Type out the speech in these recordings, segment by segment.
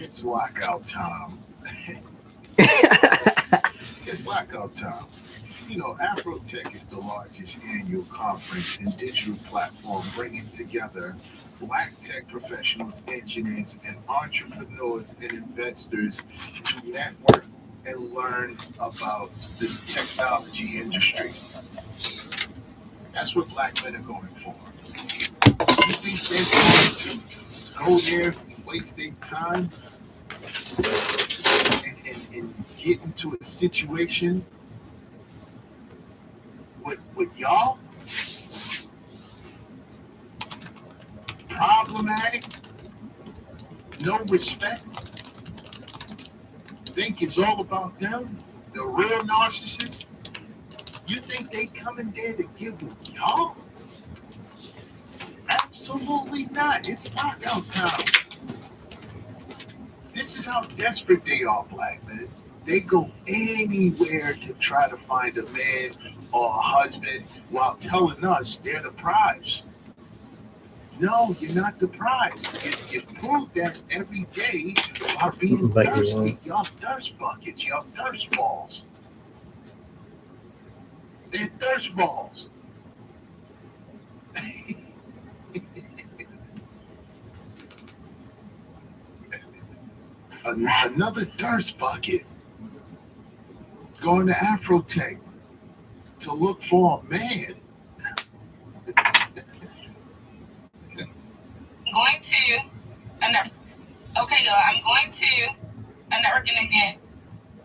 It's lockout time. It's lockout time. You know, Afrotech is the largest annual conference and digital platform bringing together Black tech professionals, engineers, and entrepreneurs and investors to network and learn about the technology industry. That's what Black men are going for. You think they're going to go there, waste their time, and get into a situation with y'all? Problematic, no respect, think it's all about them, the real narcissists. You think they coming there to get with y'all? Absolutely not. It's lockout time. This is how desperate they are, Black men. They go anywhere to try to find a man or a husband while telling us they're the prize. No, you're not the prize. You prove that every day by being thirsty. Y'all thirst buckets, y'all thirst balls. They're thirst balls. Another thirst bucket going to Afrotech to look for a man. Going to a okay, y'all. I'm going to a networking event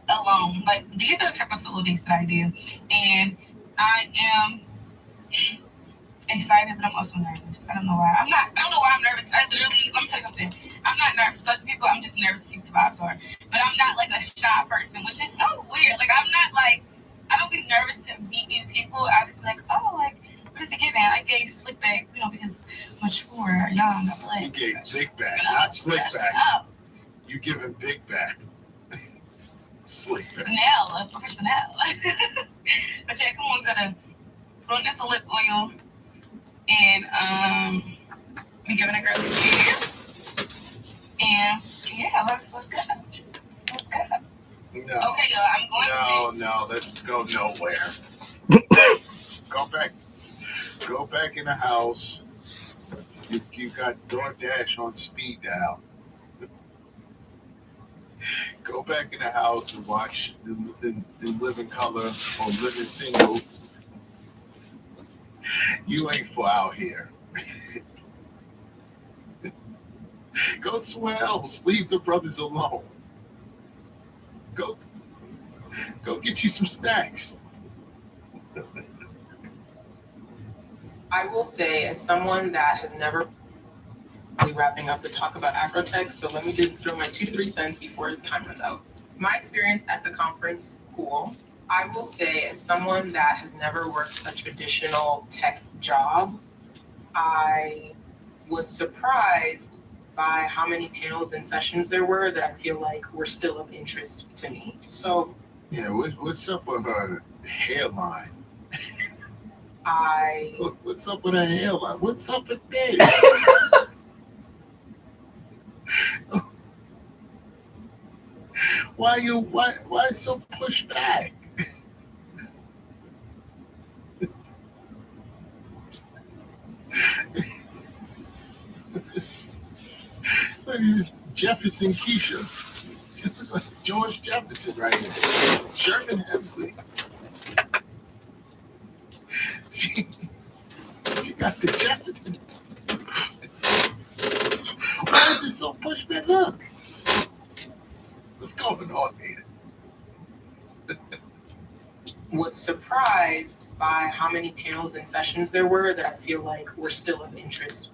alone. Like these are the type of facilities that I do, and I am excited, but I'm also nervous. I don't know why. I don't know why I'm nervous. I literally. Let me tell you something. I'm not nervous to other people. I'm just nervous to see what the vibes are. But I'm not like a shy person, which is so weird. Like I'm not like. I don't be nervous to meet new people. I just be like, oh, like. What is it giving? I gave slick back, because mature, young, You gave big back, not slick back. Oh. You giving big back. Slick back. Nail, professional. But yeah, come on, gotta put on this lip oil and be giving a girl a year. And yeah, let's go. Let's go. No. Okay, y'all, I'm going No, let's go nowhere. Go back in the house. You got DoorDash on speed dial. Go back in the house and watch the Living Color or Living Single. You ain't for out here. Go somewhere else. Leave the brothers alone. Go get you some snacks. I will say, as someone that has never really wrapping up the talk about Afrotech, so let me just throw my 2 to 3 cents before the time runs out. My experience at the conference, cool. I will say, as someone that has never worked a traditional tech job, I was surprised by how many panels and sessions there were that I feel like were still of interest to me. So yeah, what's up with her hairline? What's up with her hairline? What's up with this? why so pushed back? Jefferson Keisha. Like George Jefferson right here. Sherman Hemsley. She got the Jefferson. Why is it so pushed back? Look. What's going on here? Was surprised by how many panels and sessions there were that I feel like were still of interest.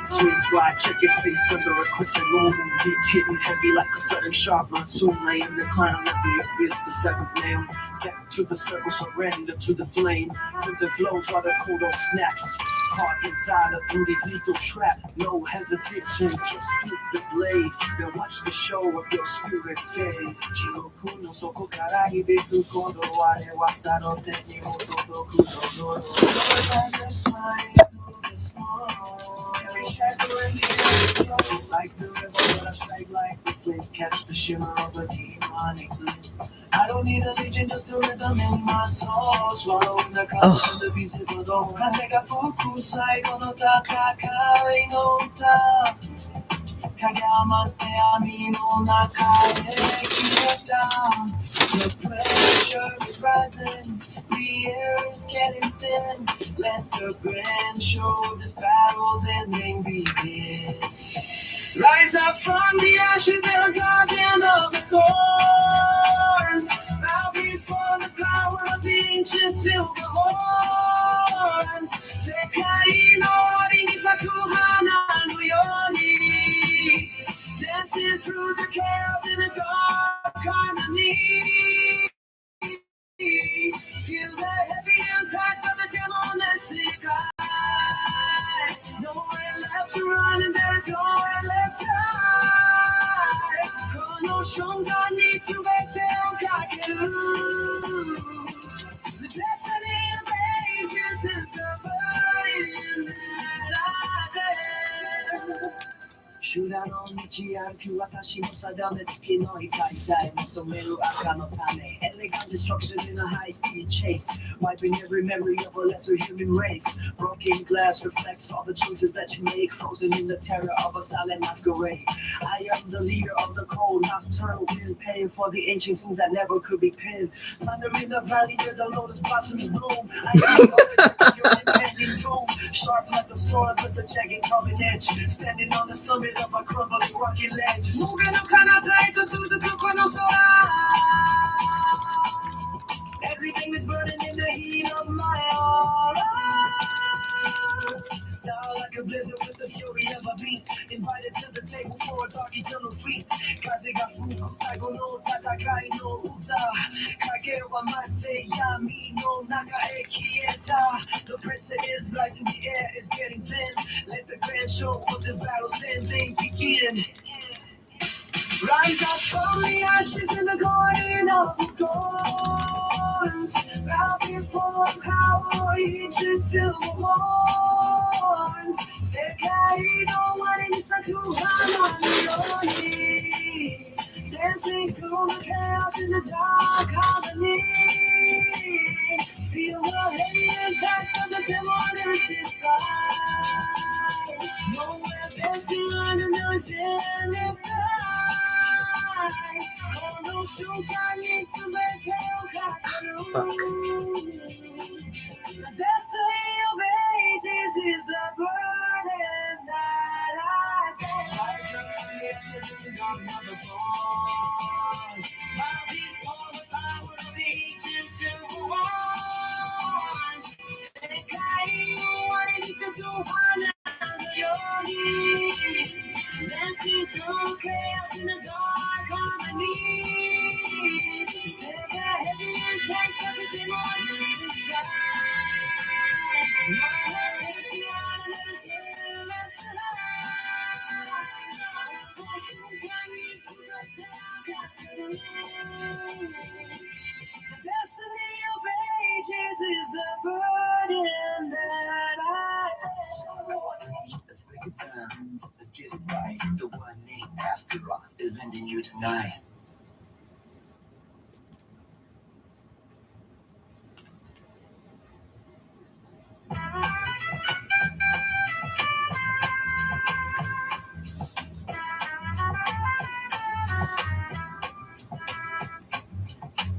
Swings wide, check your face under a crescent moon. Beats hitting heavy like a sudden sharp monsoon. Laying the crown of the abyss, the seventh name. Step to the circle, surrender to the flame. Crimson flows while the kodo snaps. Caught inside of beauty's lethal trap. No hesitation, just flip the blade. Then watch the show of your spirit fade. Jigoku no soko kara hibiku kodo ware wa starote ni otodoku no noro. Like the river that I strike like the flame, catch the shimmer of a demonic flame. I don't need a legion, just a rhythm in my soul. Swallowing the colors and the pieces of the whole. Kazega fuku saigo no tatakai no uta. Kagamate ami no naka e kireta. The pressure is rising, the air is getting thin. Let the grand show of this battle's ending begin. Rise up from the ashes and guardian of the thorns. Bow before the power of the ancient silver horns. Sekai no ori ni saku hana no yoni. Dancing through the chaos in a dark harmony. Feel the heavy impact of the demonistic eye. Nowhere left to run and there is nowhere left to hide. Kono shonga ni subete o kakeru. The destiny of ages is the burden that I bear. 修羅の道歩く私の定め付きの光さえも染める赤の種 Elegant destruction in a high-speed chase Wiping every memory of a lesser human race Broken glass reflects all the choices that you make Frozen in the terror of a silent masquerade I am the leader of the cold nocturnal wind Paying for the ancient sins that never could be pinned Thunder in the valley where the lotus blossoms bloom I am the your impending doom Sharp like a sword with a jagged carving edge Standing on the summit of a crumbling rocky ledge. Mugen no kanata ito to the kuko no sora. Everything is burning in the heat of my aura. Star like a blizzard with the fury of a beast. Invited to the table for a dark eternal feast. Kaze ga fuku saigo no tatakai no uta. Kage wa mate yami no naka e kieta. The pressure is rising, the air is getting thin. Let the grand show of this battle's ending begin. Rise up from the ashes in the garden of the thorns. Bow before power, ancient silver horns. Sekai no wari ni saku hana no yoni. Dancing through the chaos in the dark harmony. Feel the heavy impact of the demonic's sky. Nowhere left to run and there is any Kono shunkan ni subete o kakeru. The destiny of ages is the burden that I bear. Rise up from the ashes of the garden of the thorns. Bow before the power of the ancient silver horns. Destiny of ages is the burden that I Let's break it down. Let's get it right. The one named Astaroth is ending you tonight.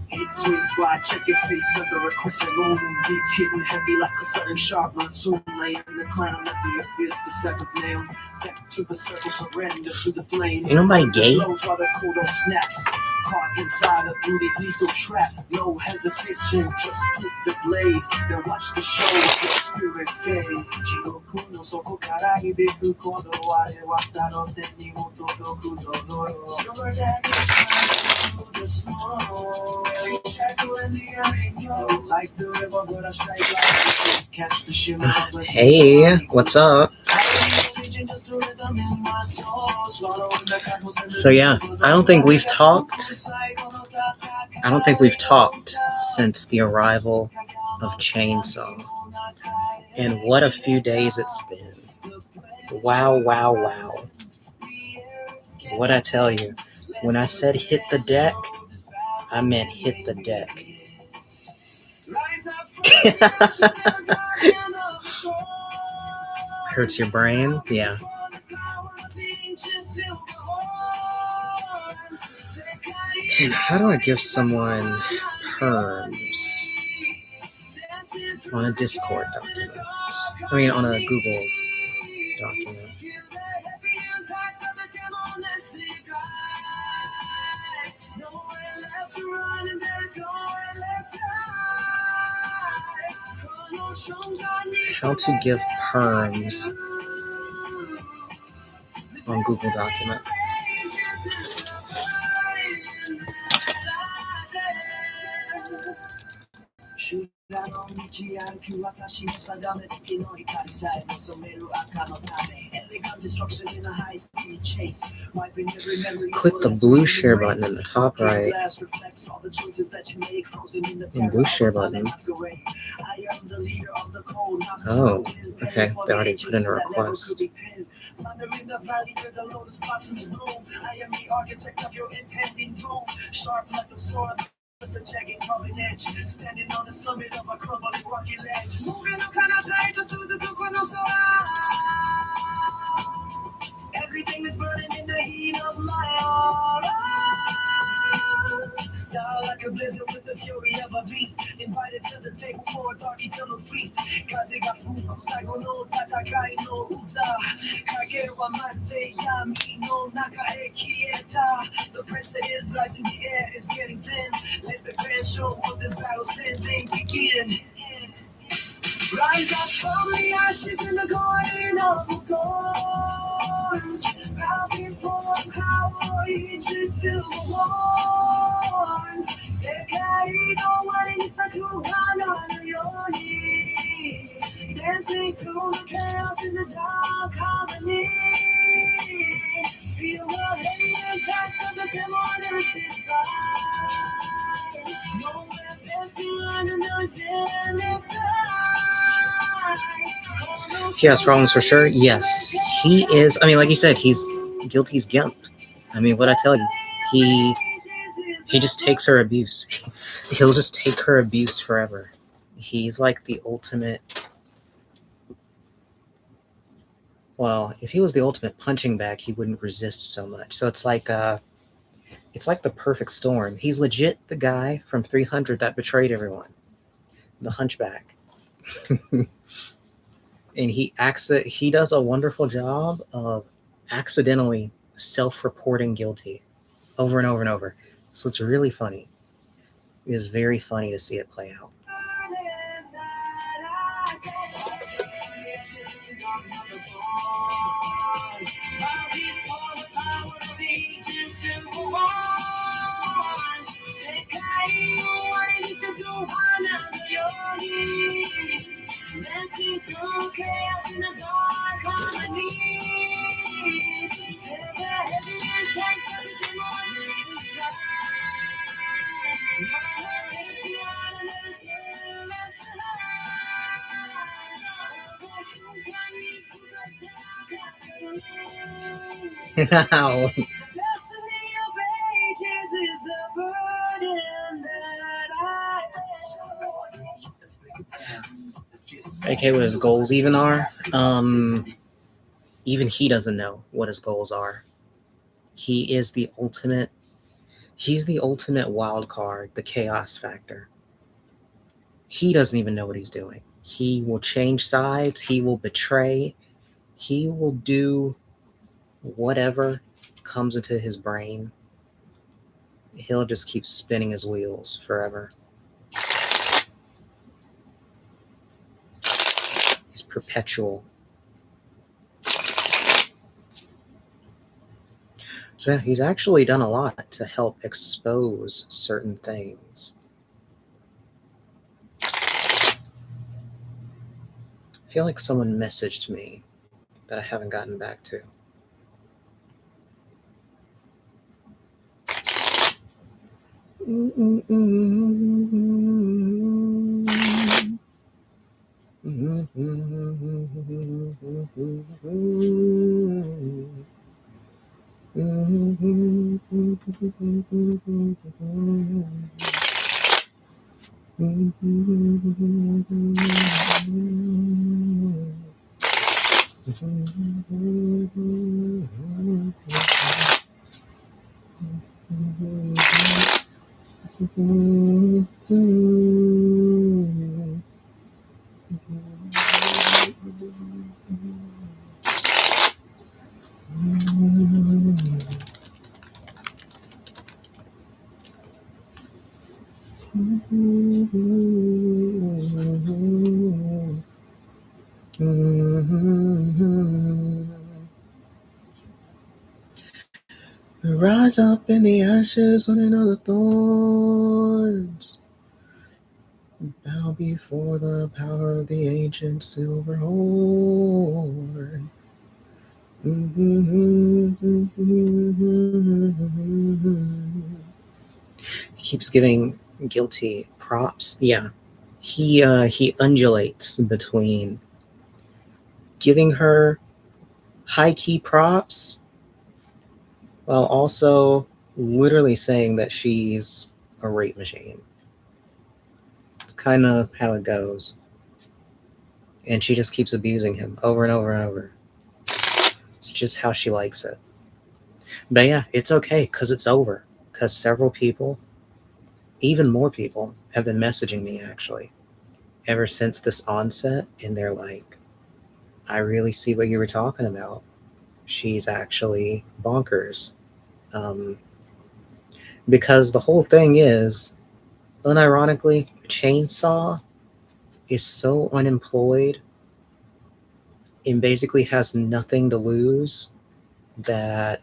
Hit swing squad, check your face under a crescent moon. Beats hitting heavy like a sudden sharp monsoon. Lay in the crown of the abyss, the seventh nail. Step to the circle, surrender to the flame. Ain't nobody gay. Blows while the codon snaps. Caught inside of beauty's lethal trap. No hesitation, just flip the blade. Then watch the show as your spirit fade. Jigoku no soko kara hibiku kodo ware wa starote ni motodoku dodoro. Your dad is trying to the snow. Hey, what's up? So yeah, I don't think we've talked since the arrival of Chainsaw. And what a few days it's been. Wow. What I tell you, when I said hit the deck, I meant hit the deck. Hurts your brain? Yeah. How do I give someone perms on a Discord document? I mean, on a Google document. How to give perms on Google document. Click the blue share button in the top right. And blue share button. Oh, okay. They already put in a request. Thundering the valley where the lotus blossoms bloom. I am the architect of your impending doom. Sharp like the sword with the jagged carving edge. Standing on the summit of a crumbling rocky ledge. Moving no kind of time to choose a book no soul. Everything is burning in the heat of my aura. Star like a blizzard with the fury of a beast. Invited to the table for a dark eternal feast. Kaze ga fuku saigo no tatakai no uta. Kage wa mate yami no naka e kieta. The pressure is rising, the air is getting thin. Let the grand show of this battle's ending begin. Rise up from the ashes in the garden of the thorns. Bow before power, ancient silver wands. Sekai no wari ni saku hana no yoni. Dancing through the chaos in the dark harmony. Feel the heavy impact of the demon's light. Nowhere left behind and there's left. He has problems for sure. Yes, he is. I mean, like you said, he's guilty's gimp. I mean, what I tell you, he just takes her abuse. He'll just take her abuse forever. He's like the ultimate. Well, if he was the ultimate punching bag, he wouldn't resist so much. So it's like the perfect storm. He's legit the guy from 300 that betrayed everyone, the hunchback. And he does a wonderful job of accidentally self-reporting guilty over and over and over. So it's really funny. It is very funny to see it play out. Dancing through chaos in the dark harmony. Set the heavy and tight for the dream on this sky. My heart's empty on another soul left alive. Ow. Destiny of ages is the burden that I Okay, what his goals even are. Even he doesn't know what his goals are. He's the ultimate wild card, the chaos factor. He doesn't even know what he's doing. He will change sides, he will betray, he will do whatever comes into his brain. He'll just keep spinning his wheels forever. He's perpetual. So he's actually done a lot to help expose certain things. I feel like someone messaged me that I haven't gotten back to. Rise up in the ashes on another thorns. Bow before the power of the ancient silver horn. He keeps giving Guilty props. Yeah. He undulates between giving her high-key props while also literally saying that she's a rape machine. It's kind of how it goes. And she just keeps abusing him over and over and over. It's just how she likes it. But yeah, it's okay because it's over. Because several people, even more people, have been messaging me actually ever since this onset. And they're like, I really see what you were talking about. She's actually bonkers. Because the whole thing is, unironically, Chainsaw is so unemployed and basically has nothing to lose that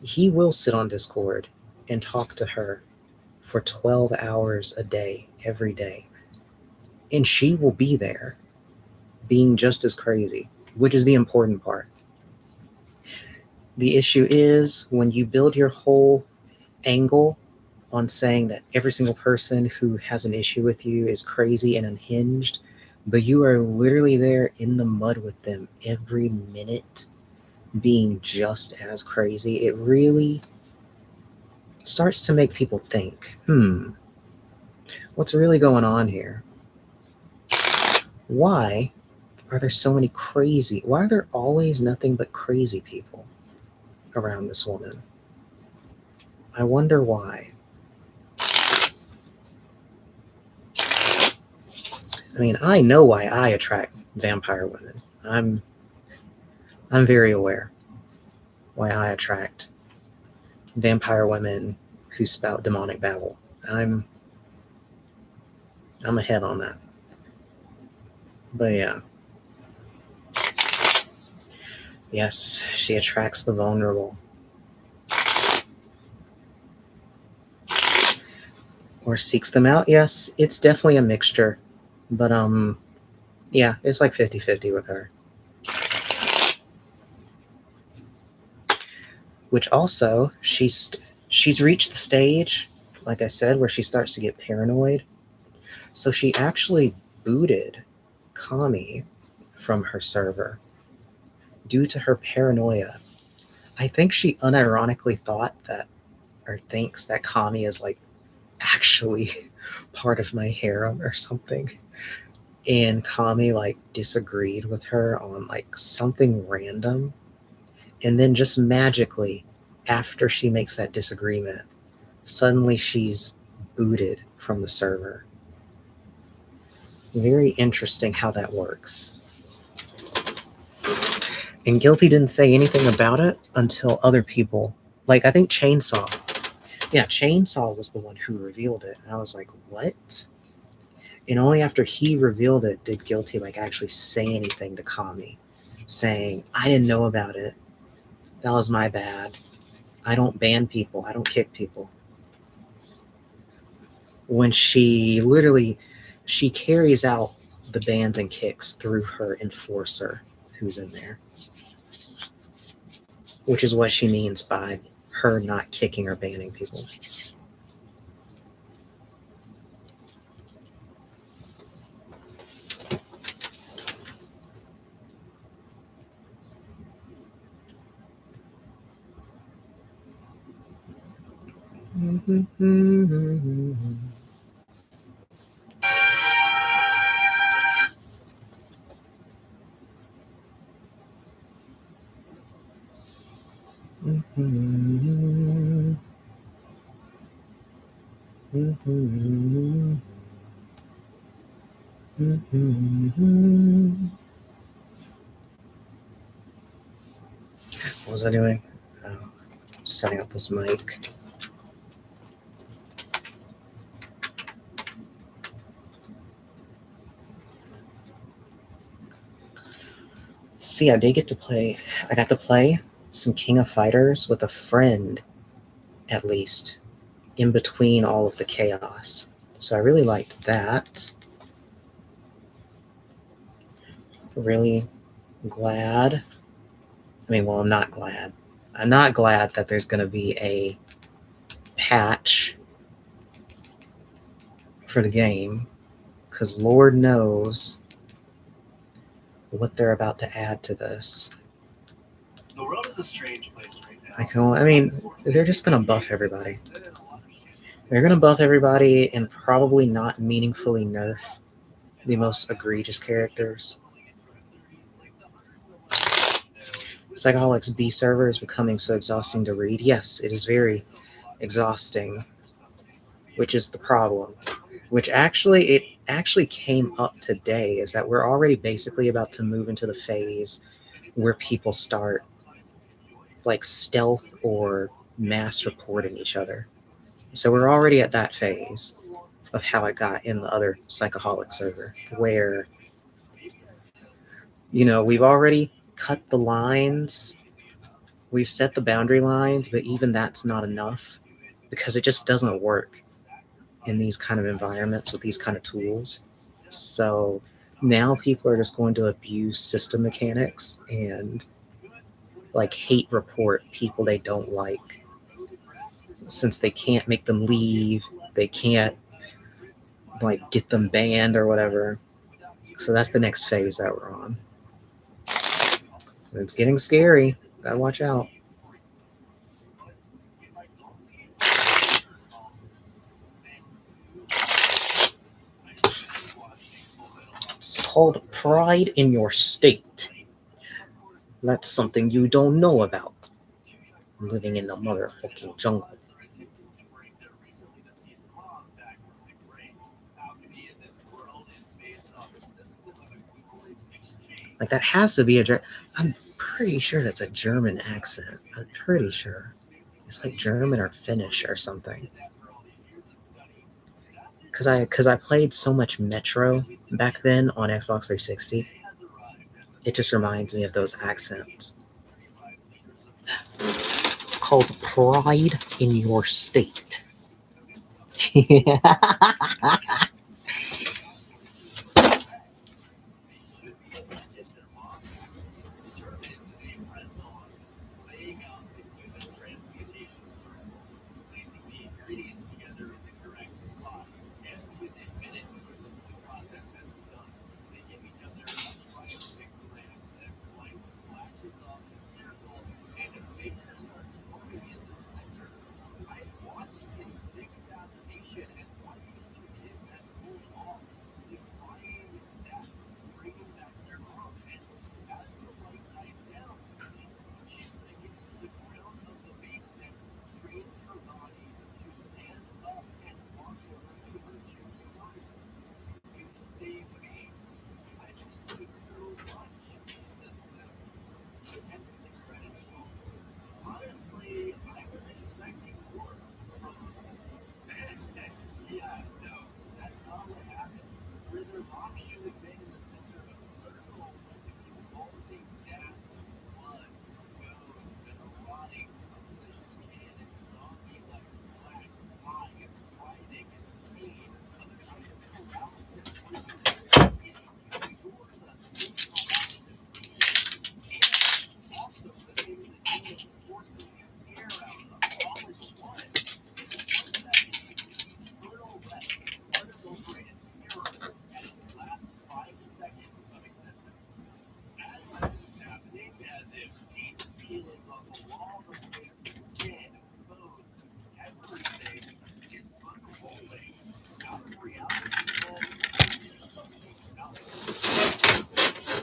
he will sit on Discord and talk to her for 12 hours a day, every day. And she will be there being just as crazy, which is the important part. The issue is when you build your whole angle on saying that every single person who has an issue with you is crazy and unhinged, but you are literally there in the mud with them every minute being just as crazy, it really starts to make people think, what's really going on here? Why are there so many crazy? Why are there always nothing but crazy people around this woman? I wonder why. I mean, I know why I attract vampire women. I'm very aware why I attract vampire women who spout demonic babble. I'm ahead on that. But yeah. Yes, she attracts the vulnerable. Or seeks them out. Yes, it's definitely a mixture. But Yeah, it's like 50-50 with her. Which also, she's reached the stage, like I said, where she starts to get paranoid. So she actually booted Kami from her server due to her paranoia. I think she unironically thought that, or thinks that Kami is like actually part of my harem or something. And Kami like disagreed with her on like something random. And then just magically, after she makes that disagreement, suddenly she's booted from the server. Very interesting how that works. And Guilty didn't say anything about it until other people, like I think Chainsaw. Yeah, Chainsaw was the one who revealed it. And I was like, what? And only after he revealed it did Guilty like actually say anything to Kami, saying, I didn't know about it. That was my bad. I don't ban people. I don't kick people. When she carries out the bans and kicks through her enforcer who's in there. Which is what she means by her not kicking or banning people. What was I doing? Setting up this mic. See, I got to play some King of Fighters with a friend, at least, in between all of the chaos. So I really liked that. Really glad. I'm not glad. I'm not glad that there's going to be a patch for the game, because Lord knows what they're about to add to this. The world is a strange place right now. They're just going to buff everybody. They're going to buff everybody and probably not meaningfully nerf the most egregious characters. Psycholics B server is becoming so exhausting to read. Yes, it is very exhausting, which is the problem. It actually came up today, is that we're already basically about to move into the phase where people start like stealth or mass reporting each other. So we're already at that phase of how it got in the other Psychoholic server, where, we've already cut the lines, we've set the boundary lines, but even that's not enough because it just doesn't work in these kind of environments with these kind of tools. So now people are just going to abuse system mechanics and like hate report people they don't like, since they can't make them leave, they can't like get them banned or whatever. So that's the next phase that we're on. It's getting scary. Gotta watch out. It's called pride in your state. That's something you don't know about. Living in the motherfucking jungle. Like, that has to be I'm pretty sure that's a German accent. I'm pretty sure. It's like German or Finnish or something. Because I played so much Metro back then on Xbox 360. It just reminds me of those accents. It's called pride in your state.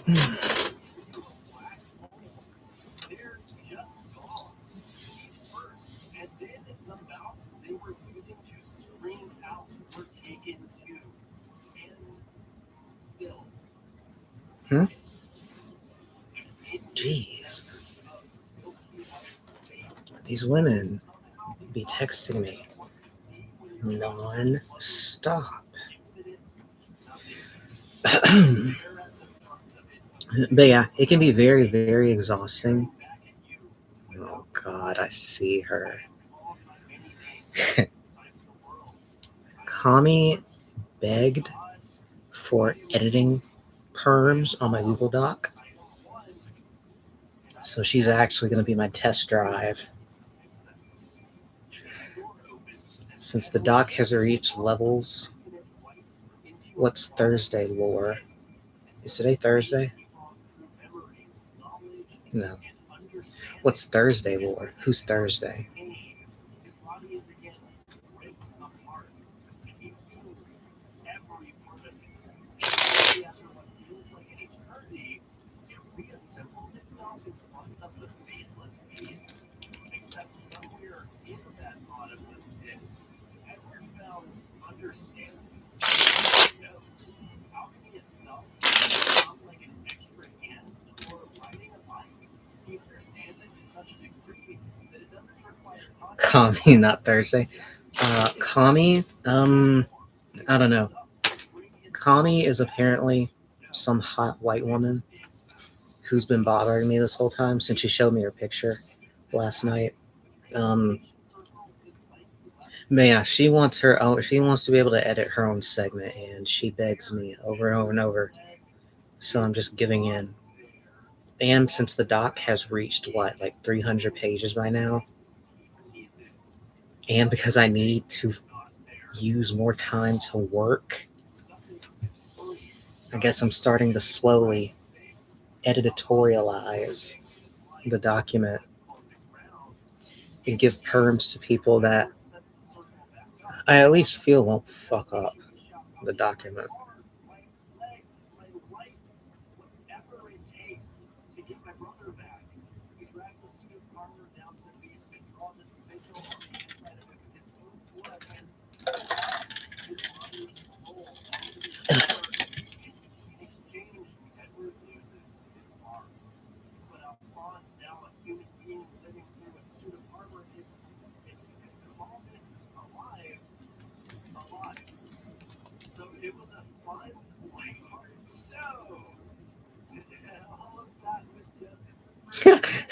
They're just gone. First, and then the mouse they were using to scream out were taken too. And still. Jeez. These women be texting me non-stop. But yeah, it can be very, very exhausting. Oh God, I see her. Kami begged for editing perms on my Google Doc. So she's actually going to be my test drive. Since the doc has reached levels, what's Thursday lore? Is today Thursday? No. What's Thursday lore? Who's Thursday? Kami, not Thursday. Kami, I don't know. Kami is apparently some hot white woman who's been bothering me this whole time since she showed me her picture last night. But yeah, she wants her own. She wants to be able to edit her own segment, and she begs me over and over and over. So I'm just giving in. And since the doc has reached like 300 pages by now, and because I need to use more time to work, I guess I'm starting to slowly editorialize the document and give perms to people that I at least feel won't fuck up the document.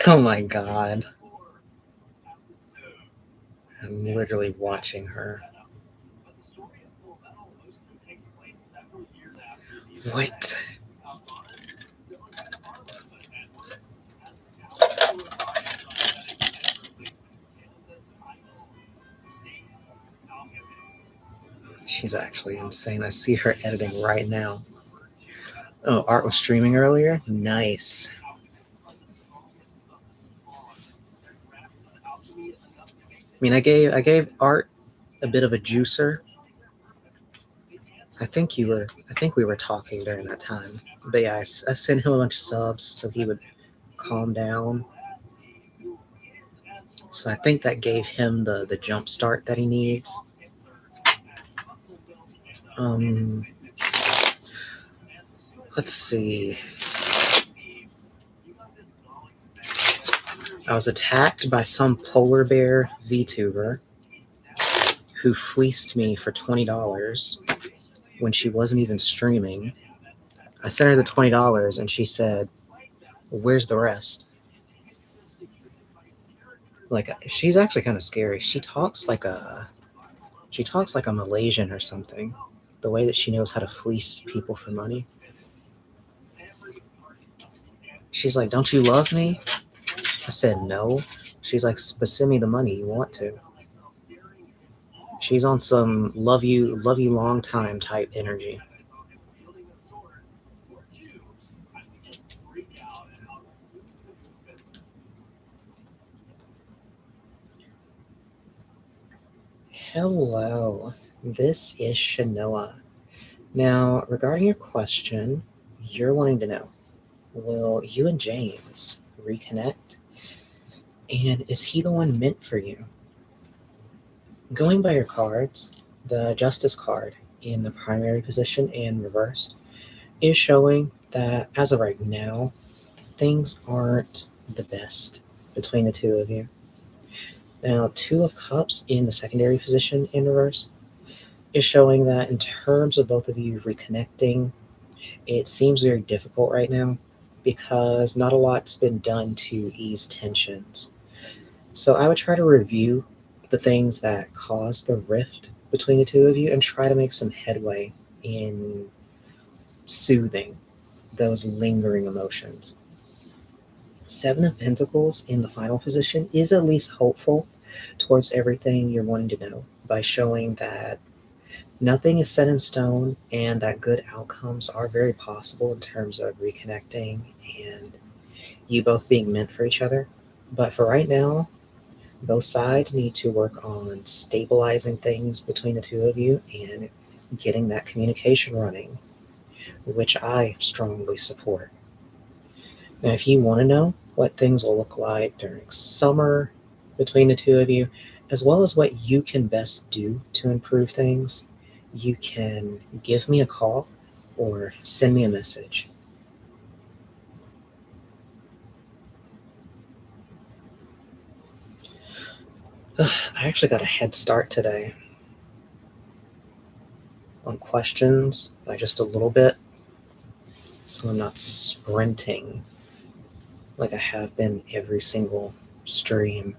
Oh my God. I'm literally watching her. What? She's actually insane. I see her editing right now. Oh, Art was streaming earlier? Nice. I mean, I gave Art a bit of a juicer. I think we were talking during that time. But yeah, I sent him a bunch of subs so he would calm down. So I think that gave him the jump start that he needs. Let's see. I was attacked by some polar bear VTuber who fleeced me for $20 when she wasn't even streaming. I sent her the $20 and she said, "Where's the rest?" Like, she's actually kind of scary. She talks like a Malaysian or something. The way that she knows how to fleece people for money. She's like, "Don't you love me?" I said, "No." She's like, "But send me the money, you want to." She's on some love you long time type energy. Hello, this is Shanoa. Now, regarding your question, you're wanting to know, will you and James reconnect? And is he the one meant for you? Going by your cards, the Justice card in the primary position and reversed is showing that as of right now, things aren't the best between the two of you. Now, Two of Cups in the secondary position in reverse is showing that in terms of both of you reconnecting, it seems very difficult right now because not a lot's been done to ease tensions. So I would try to review the things that caused the rift between the two of you and try to make some headway in soothing those lingering emotions. Seven of Pentacles in the final position is at least hopeful towards everything you're wanting to know by showing that nothing is set in stone and that good outcomes are very possible in terms of reconnecting and you both being meant for each other. But for right now, both sides need to work on stabilizing things between the two of you and getting that communication running, which I strongly support. Now, if you want to know what things will look like during summer between the two of you, as well as what you can best do to improve things, you can give me a call or send me a message. I actually got a head start today on questions by just a little bit, so I'm not sprinting like I have been every single stream.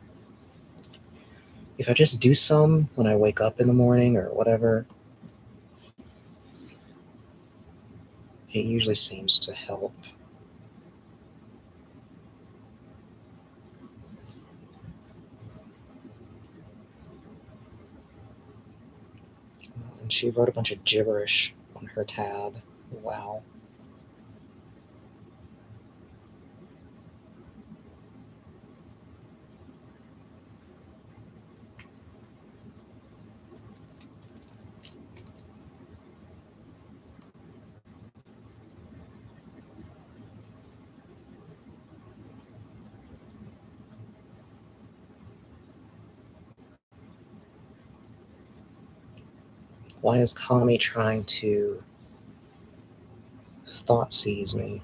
If I just do some when I wake up in the morning or whatever, it usually seems to help. And she wrote a bunch of gibberish on her tab. Wow. Why is Kami trying to thought seize me?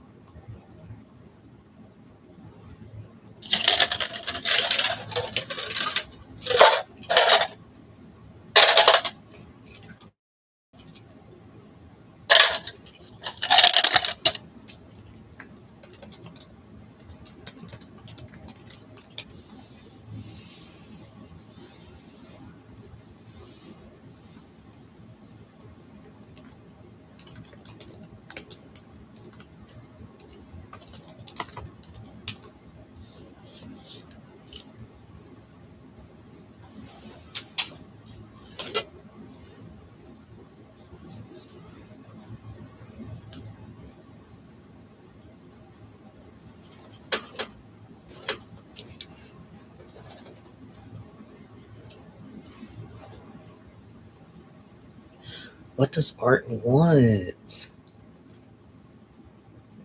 What does Art want?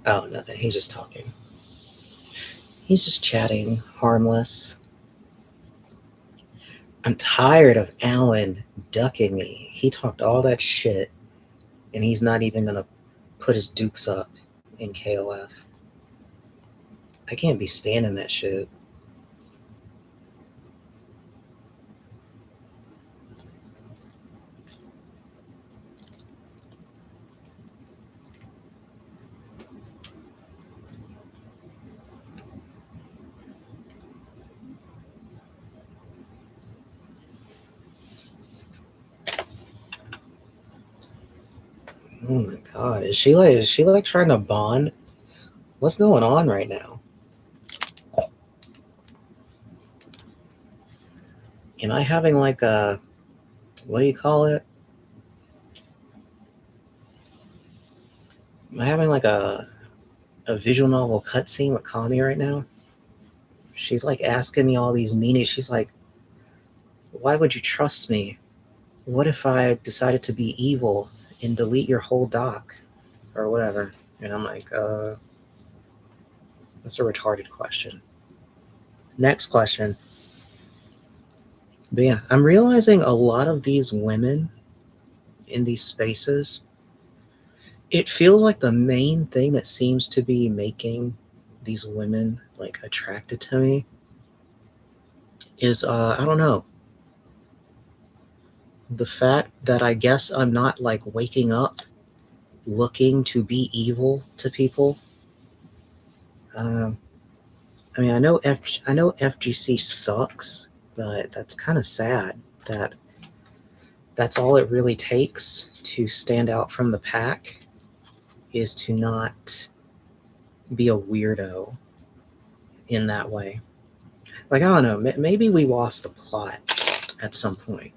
Oh, nothing. He's just talking. He's just chatting, harmless. I'm tired of Alan ducking me. He talked all that shit, and he's not even gonna put his dukes up in KOF. I can't be standing that shit. Oh my god, is she like trying to bond? What's going on right now? Am I having like a, what do you call it? Am I having like a visual novel cutscene with Kami right now? She's like asking me all these meanings. She's like, why would you trust me? What if I decided to be evil and delete your whole doc or whatever? And I'm like, That's a retarded question. Next question. But yeah, I'm realizing a lot of these women in these spaces, it feels like the main thing that seems to be making these women like attracted to me is I don't know, the fact that I guess I'm not like waking up looking to be evil to people. I mean, I know FGC sucks, but that's kind of sad that that's all it really takes to stand out from the pack is to not be a weirdo in that way. Like, I don't know, maybe we lost the plot at some point.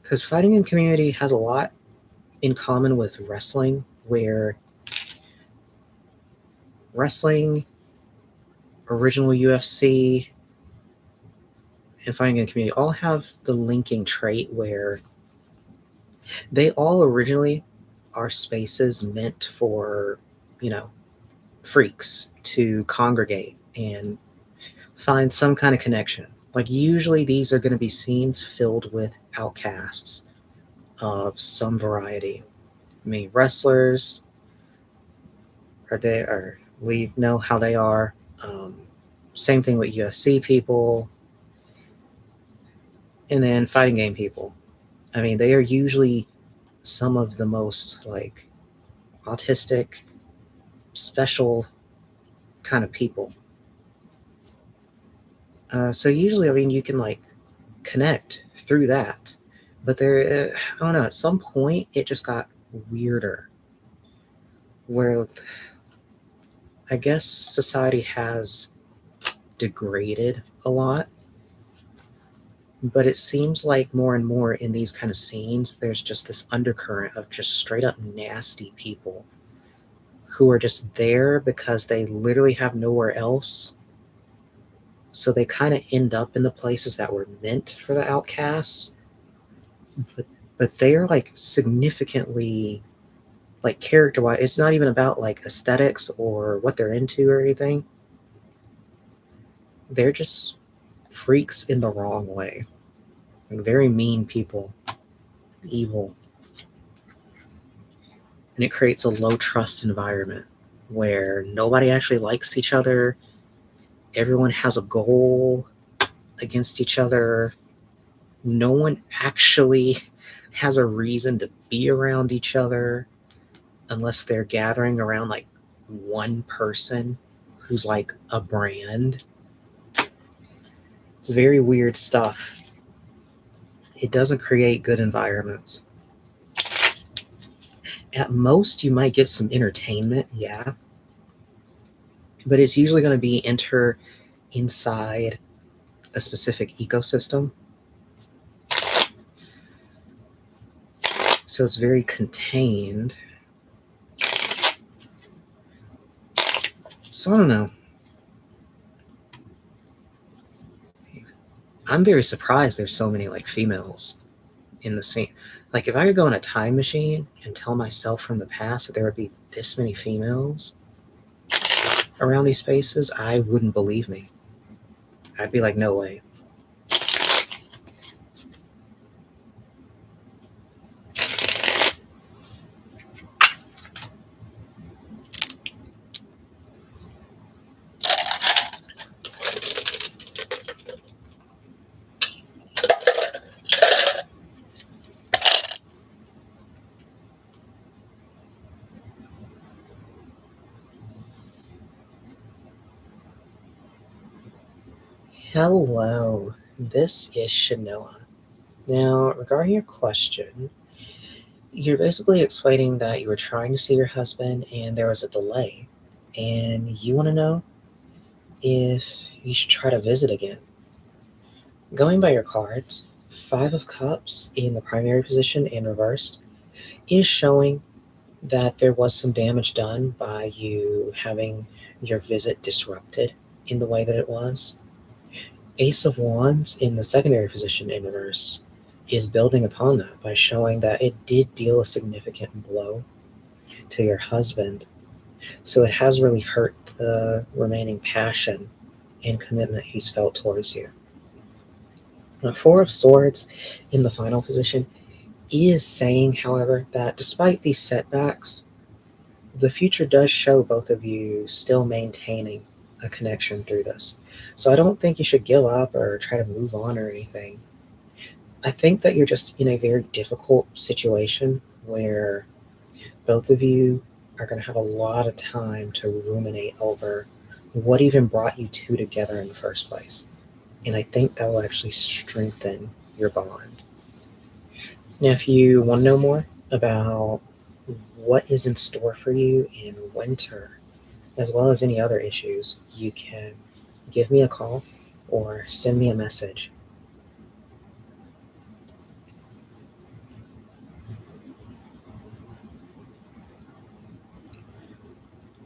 Because fighting in community has a lot in common with wrestling, where wrestling, original UFC, and fighting in community all have the linking trait where they all originally are spaces meant for, you know, freaks to congregate and find some kind of connection. Like, usually these are going to be scenes filled with outcasts of some variety. I mean, wrestlers we know how they are. Same thing with UFC people, and then fighting game people. I mean, they are usually some of the most like autistic, special kind of people. So usually, I mean, you can like connect through that, but there, I don't know. At some point, it just got weirder, where I guess society has degraded a lot, but it seems like more and more in these kind of scenes, there's just this undercurrent of just straight up nasty people who are just there because they literally have nowhere else. So they kind of end up in the places that were meant for the outcasts, but they are like significantly, like character-wise, it's not even about like aesthetics or what they're into or anything. They're just freaks in the wrong way. Like very mean people, evil. And it creates a low trust environment where nobody actually likes each other. Everyone has a goal against each other. No one actually has a reason to be around each other unless they're gathering around like one person who's like a brand. It's very weird stuff. It doesn't create good environments. At most, you might get some entertainment, yeah. But it's usually going to be inside a specific ecosystem. So it's very contained. So I don't know. I'm very surprised there's so many like females in the scene. Like if I could go in a time machine and tell myself from the past that there would be this many females around these spaces, I wouldn't believe me. I'd be like, no way. Hello, this is Shanoa. Now, regarding your question, you're basically explaining that you were trying to see your husband and there was a delay, and you want to know if you should try to visit again. Going by your cards, 5 of Cups in the primary position and reversed is showing that there was some damage done by you having your visit disrupted in the way that it was. Ace of Wands in the secondary position in reverse is building upon that by showing that it did deal a significant blow to your husband. So it has really hurt the the remaining passion and commitment he's felt towards you. The Four of Swords in the final position is saying, however, that despite these setbacks, the future does show both of you still maintaining a connection through this. So I don't think you should give up or try to move on or anything. I think that you're just in a very difficult situation where both of you are going to have a lot of time to ruminate over what even brought you two together in the first place. And I think that will actually strengthen your bond. Now, if you want to know more about what is in store for you in winter, as well as any other issues, you can give me a call or send me a message.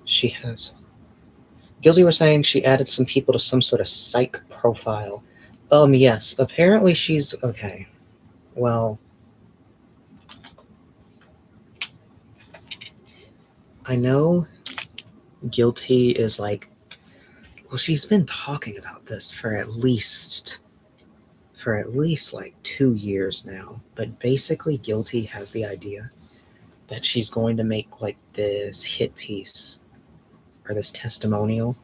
She has. Guilty were saying she added some people to some sort of psych profile. Yes. Apparently she's okay. Well, I know Guilty is like, well, she's been talking about this for at least like 2 years now. But basically Guilty has the idea that she's going to make like this hit piece or this testimonial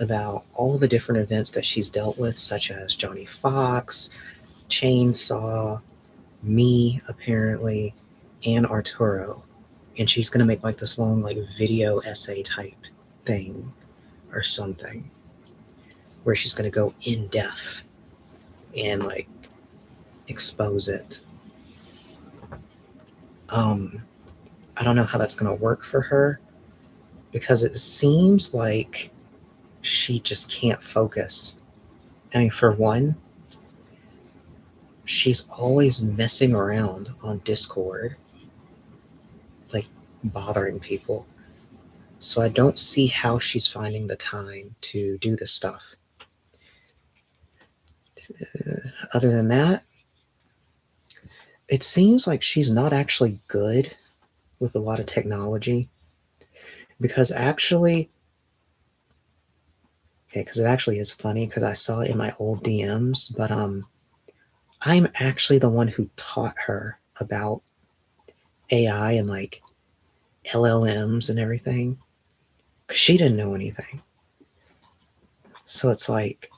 about all the different events that she's dealt with, such as Johnny Fox, Chainsaw, me apparently, and Arturo. And she's gonna make like this long like video essay type thing or something where she's gonna go in depth and like expose it. I don't know how that's gonna work for her because it seems like she just can't focus. I mean, for one, she's always messing around on Discord, like bothering people. So I don't see how she's finding the time to do this stuff. Other than that, it seems like she's not actually good with a lot of technology because actually, because it actually is funny because I saw it in my old DMs, but I'm actually the one who taught her about AI and like LLMs and everything because she didn't know anything. So it's like,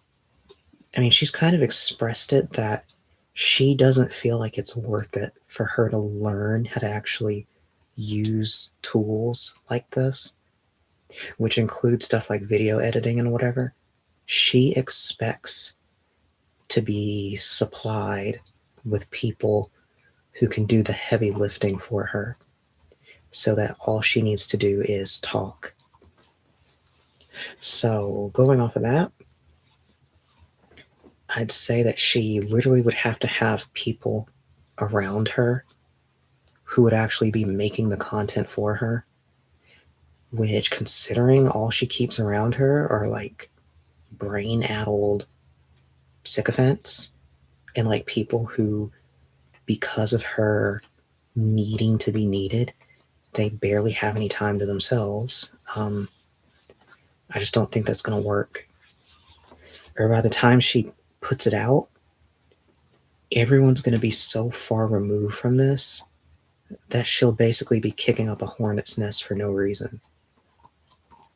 I mean, she's kind of expressed it that she doesn't feel like it's worth it for her to learn how to actually use tools like this, which include stuff like video editing and whatever. She expects to be supplied with people who can do the heavy lifting for her so that all she needs to do is talk. So going off of that, I'd say that she literally would have to have people around her who would actually be making the content for her, which, considering all she keeps around her are like brain-addled sycophants and like people who, because of her needing to be needed, they barely have any time to themselves. I just don't think that's going to work. Or by the time she puts it out, everyone's going to be so far removed from this that she'll basically be kicking up a hornet's nest for no reason.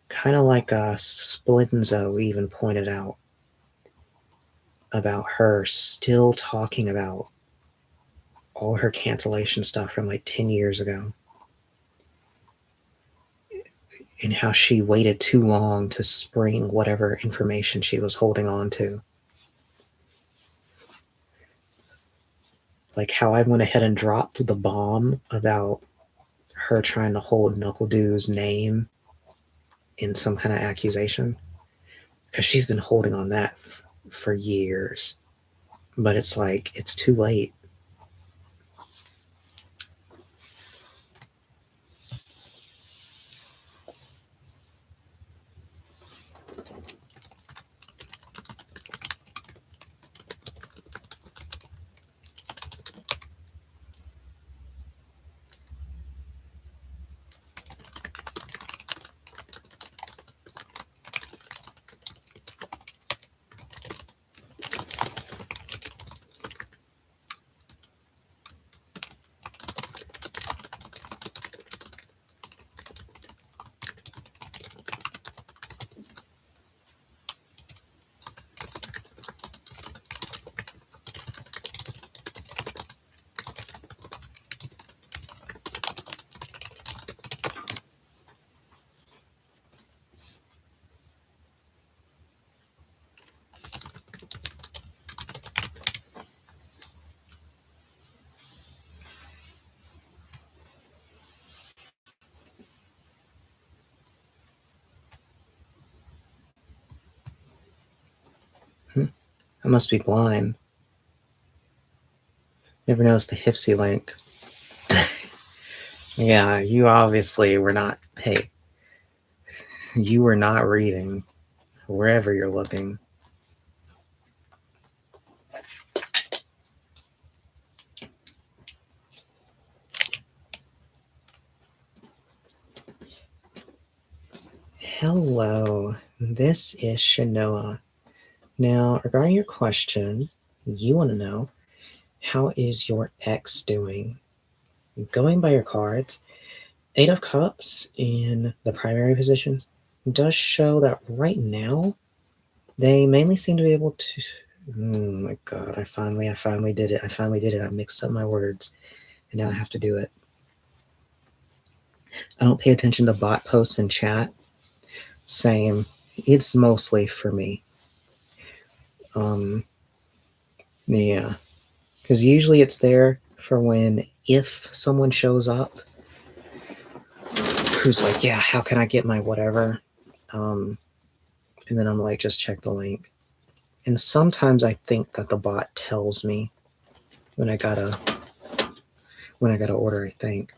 Kind of like Splinzo even pointed out about her still talking about all her cancellation stuff from like 10 years ago and how she waited too long to spring whatever information she was holding on to. Like how I went ahead and dropped the bomb about her trying to hold NuckleDu's name in some kind of accusation, because she's been holding on that for years. But it's like, it's too late. I must be blind. Never noticed the Hipsy link. Yeah, you obviously were not. Hey, you were not reading wherever you're looking. Hello, this is Shanoa. Now, regarding your question, you want to know, how is your ex doing? Going by your cards, Eight of Cups in the primary position does show that right now they mainly seem to be able to. Oh my god! I finally did it. I mixed up my words, and now I have to do it. I don't pay attention to bot posts in chat. Same. It's mostly for me. Yeah, because usually it's there for when if someone shows up who's like, yeah, how can I get my whatever? And then I'm like, just check the link. And sometimes I think that the bot tells me when I gotta order, I think.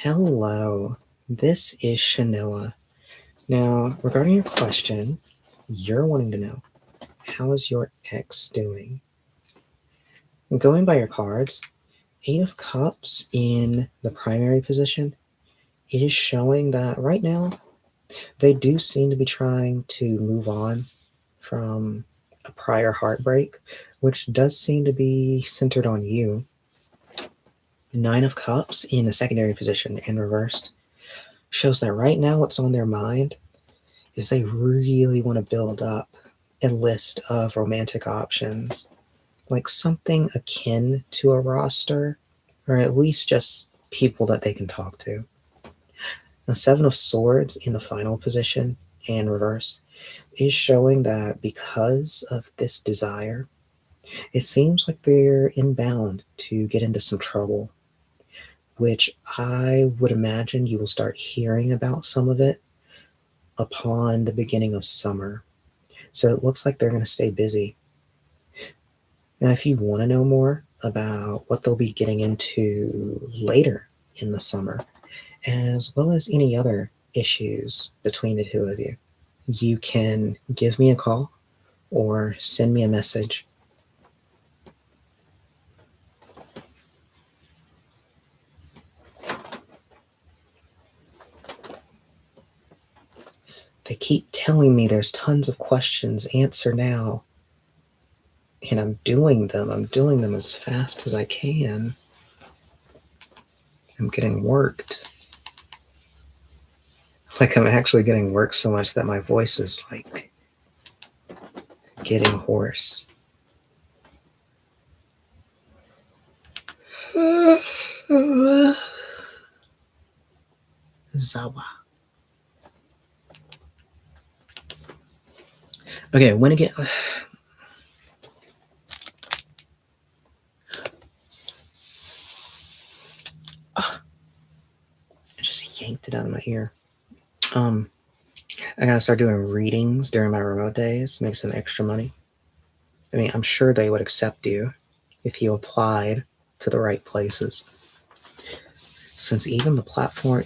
Hello, this is Shanoa. Now, regarding your question, you're wanting to know, how is your ex doing? Going by your cards, Eight of Cups in the primary position, it is showing that right now they do seem to be trying to move on from a prior heartbreak, which does seem to be centered on you. Nine of Cups in the secondary position and reversed shows that right now what's on their mind is they really want to build up a list of romantic options, like something akin to a roster, or at least just people that they can talk to. Now, Seven of Swords in the final position and reversed is showing that because of this desire, it seems like they're inbound to get into some trouble, which I would imagine you will start hearing about some of it upon the beginning of summer. So it looks like they're going to stay busy. Now, if you want to know more about what they'll be getting into later in the summer, as well as any other issues between the two of you, you can give me a call or send me a message. They keep telling me there's tons of questions, answer now. And I'm doing them as fast as I can. I'm getting worked. Like I'm actually getting worked so much that my voice is like getting hoarse. Zawa. Okay, when again? I just yanked it out of my ear. I gotta start doing readings during my remote days, make some extra money. I mean, I'm sure they would accept you if you applied to the right places. Since even the platform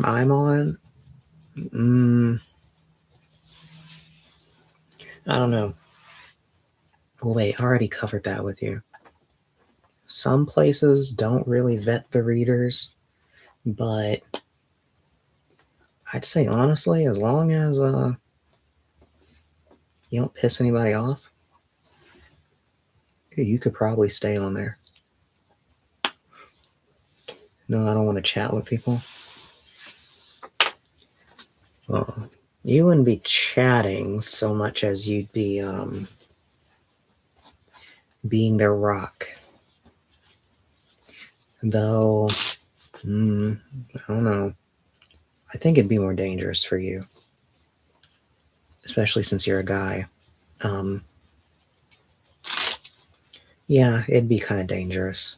I'm on, I don't know. Wait, I already covered that with you. Some places don't really vet the readers, but I'd say honestly, as long as you don't piss anybody off, you could probably stay on there. No, I don't want to chat with people. Well, you wouldn't be chatting so much as you'd be being their rock. Though, I don't know. I think it'd be more dangerous for you, especially since you're a guy. Yeah, it'd be kind of dangerous.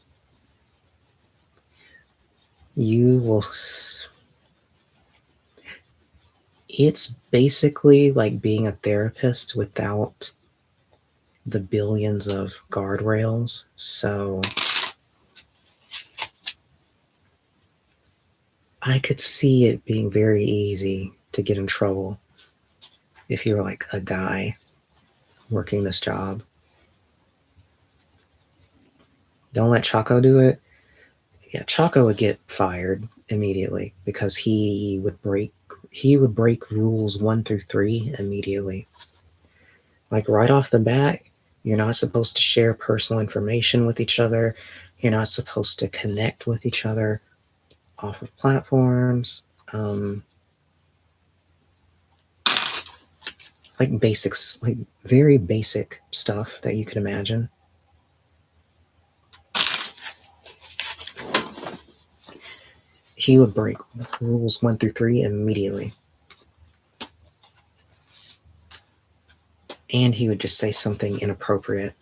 It's basically like being a therapist without the billions of guardrails. So I could see it being very easy to get in trouble if you're like a guy working this job. Don't let Chaco do it. Yeah, Chaco would get fired immediately because he would break rules 1 through 3 immediately. Like right off the bat, you're not supposed to share personal information with each other. You're not supposed to connect with each other off of platforms. Like basics, like very basic stuff that you can imagine. He would break rules 1 through 3 immediately. And he would just say something inappropriate.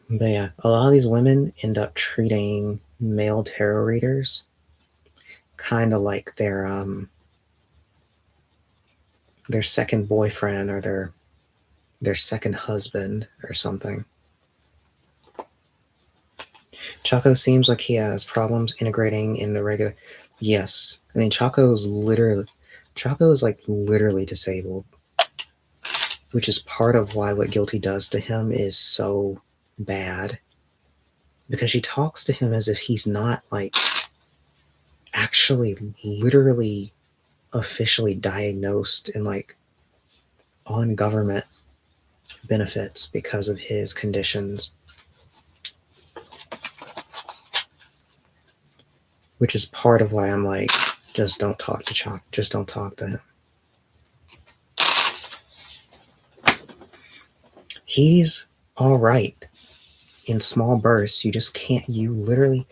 But yeah, a lot of these women end up treating male tarot readers kind of like their second boyfriend or their second husband or something. Chaco seems like he has problems integrating in the regular. Yes, I mean Chaco is like literally disabled, which is part of why what Guilty does to him is so bad, because she talks to him as if he's not like actually literally officially diagnosed and like on government benefits because of his conditions, which is part of why I'm like, just don't talk to Chaco, just don't talk to him. He's all right in small bursts. You just can't, you literally,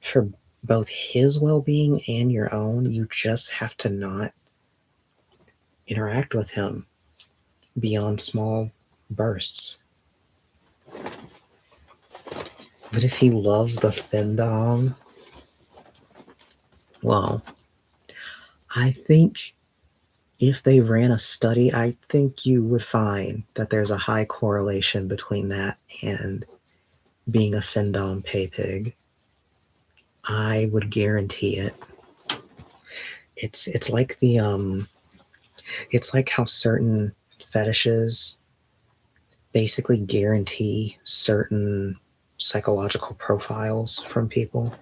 for both his well-being and your own, you just have to not interact with him beyond small bursts. But if he loves the Findom, well, I think if they ran a study, I think you would find that there's a high correlation between that and being a Findom pay pig. I would guarantee it. It's like the it's like how certain fetishes basically guarantee certain psychological profiles from people.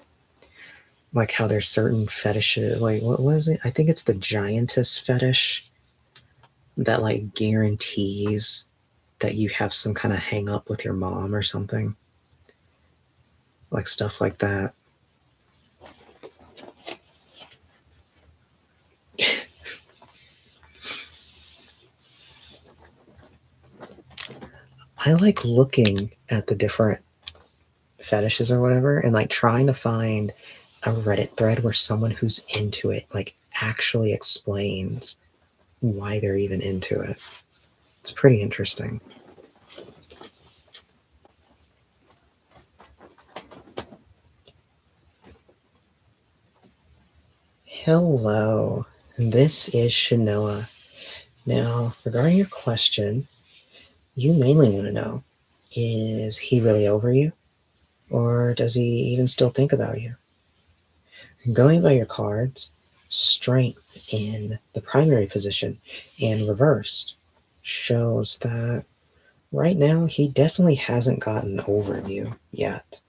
Like how there's certain fetishes, like what is it? I think it's the giantess fetish that like guarantees that you have some kind of hang up with your mom or something. Like stuff like that. I like looking at the different fetishes or whatever and like trying to find a Reddit thread where someone who's into it like actually explains why they're even into it. It's pretty interesting. Hello, this is Shanoa. Now, regarding your question, you mainly want to know, is he really over you? Or does he even still think about you? Going by your cards, strength in the primary position and reversed shows that right now he definitely hasn't gotten over you yet.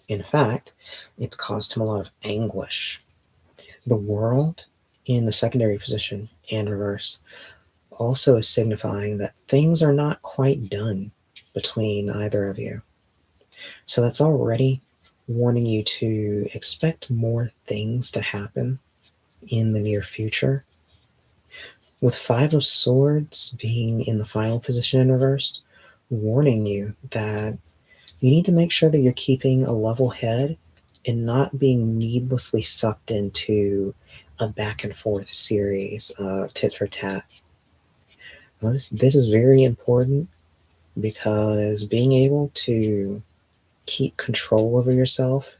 In fact, it's caused him a lot of anguish. The world in the secondary position and reverse also is signifying that things are not quite done between either of you. So that's already warning you to expect more things to happen in the near future. With 5 of Swords being in the final position in reverse, warning you that you need to make sure that you're keeping a level head and not being needlessly sucked into a back and forth series of tit for tat. This is very important because being able to keep control over yourself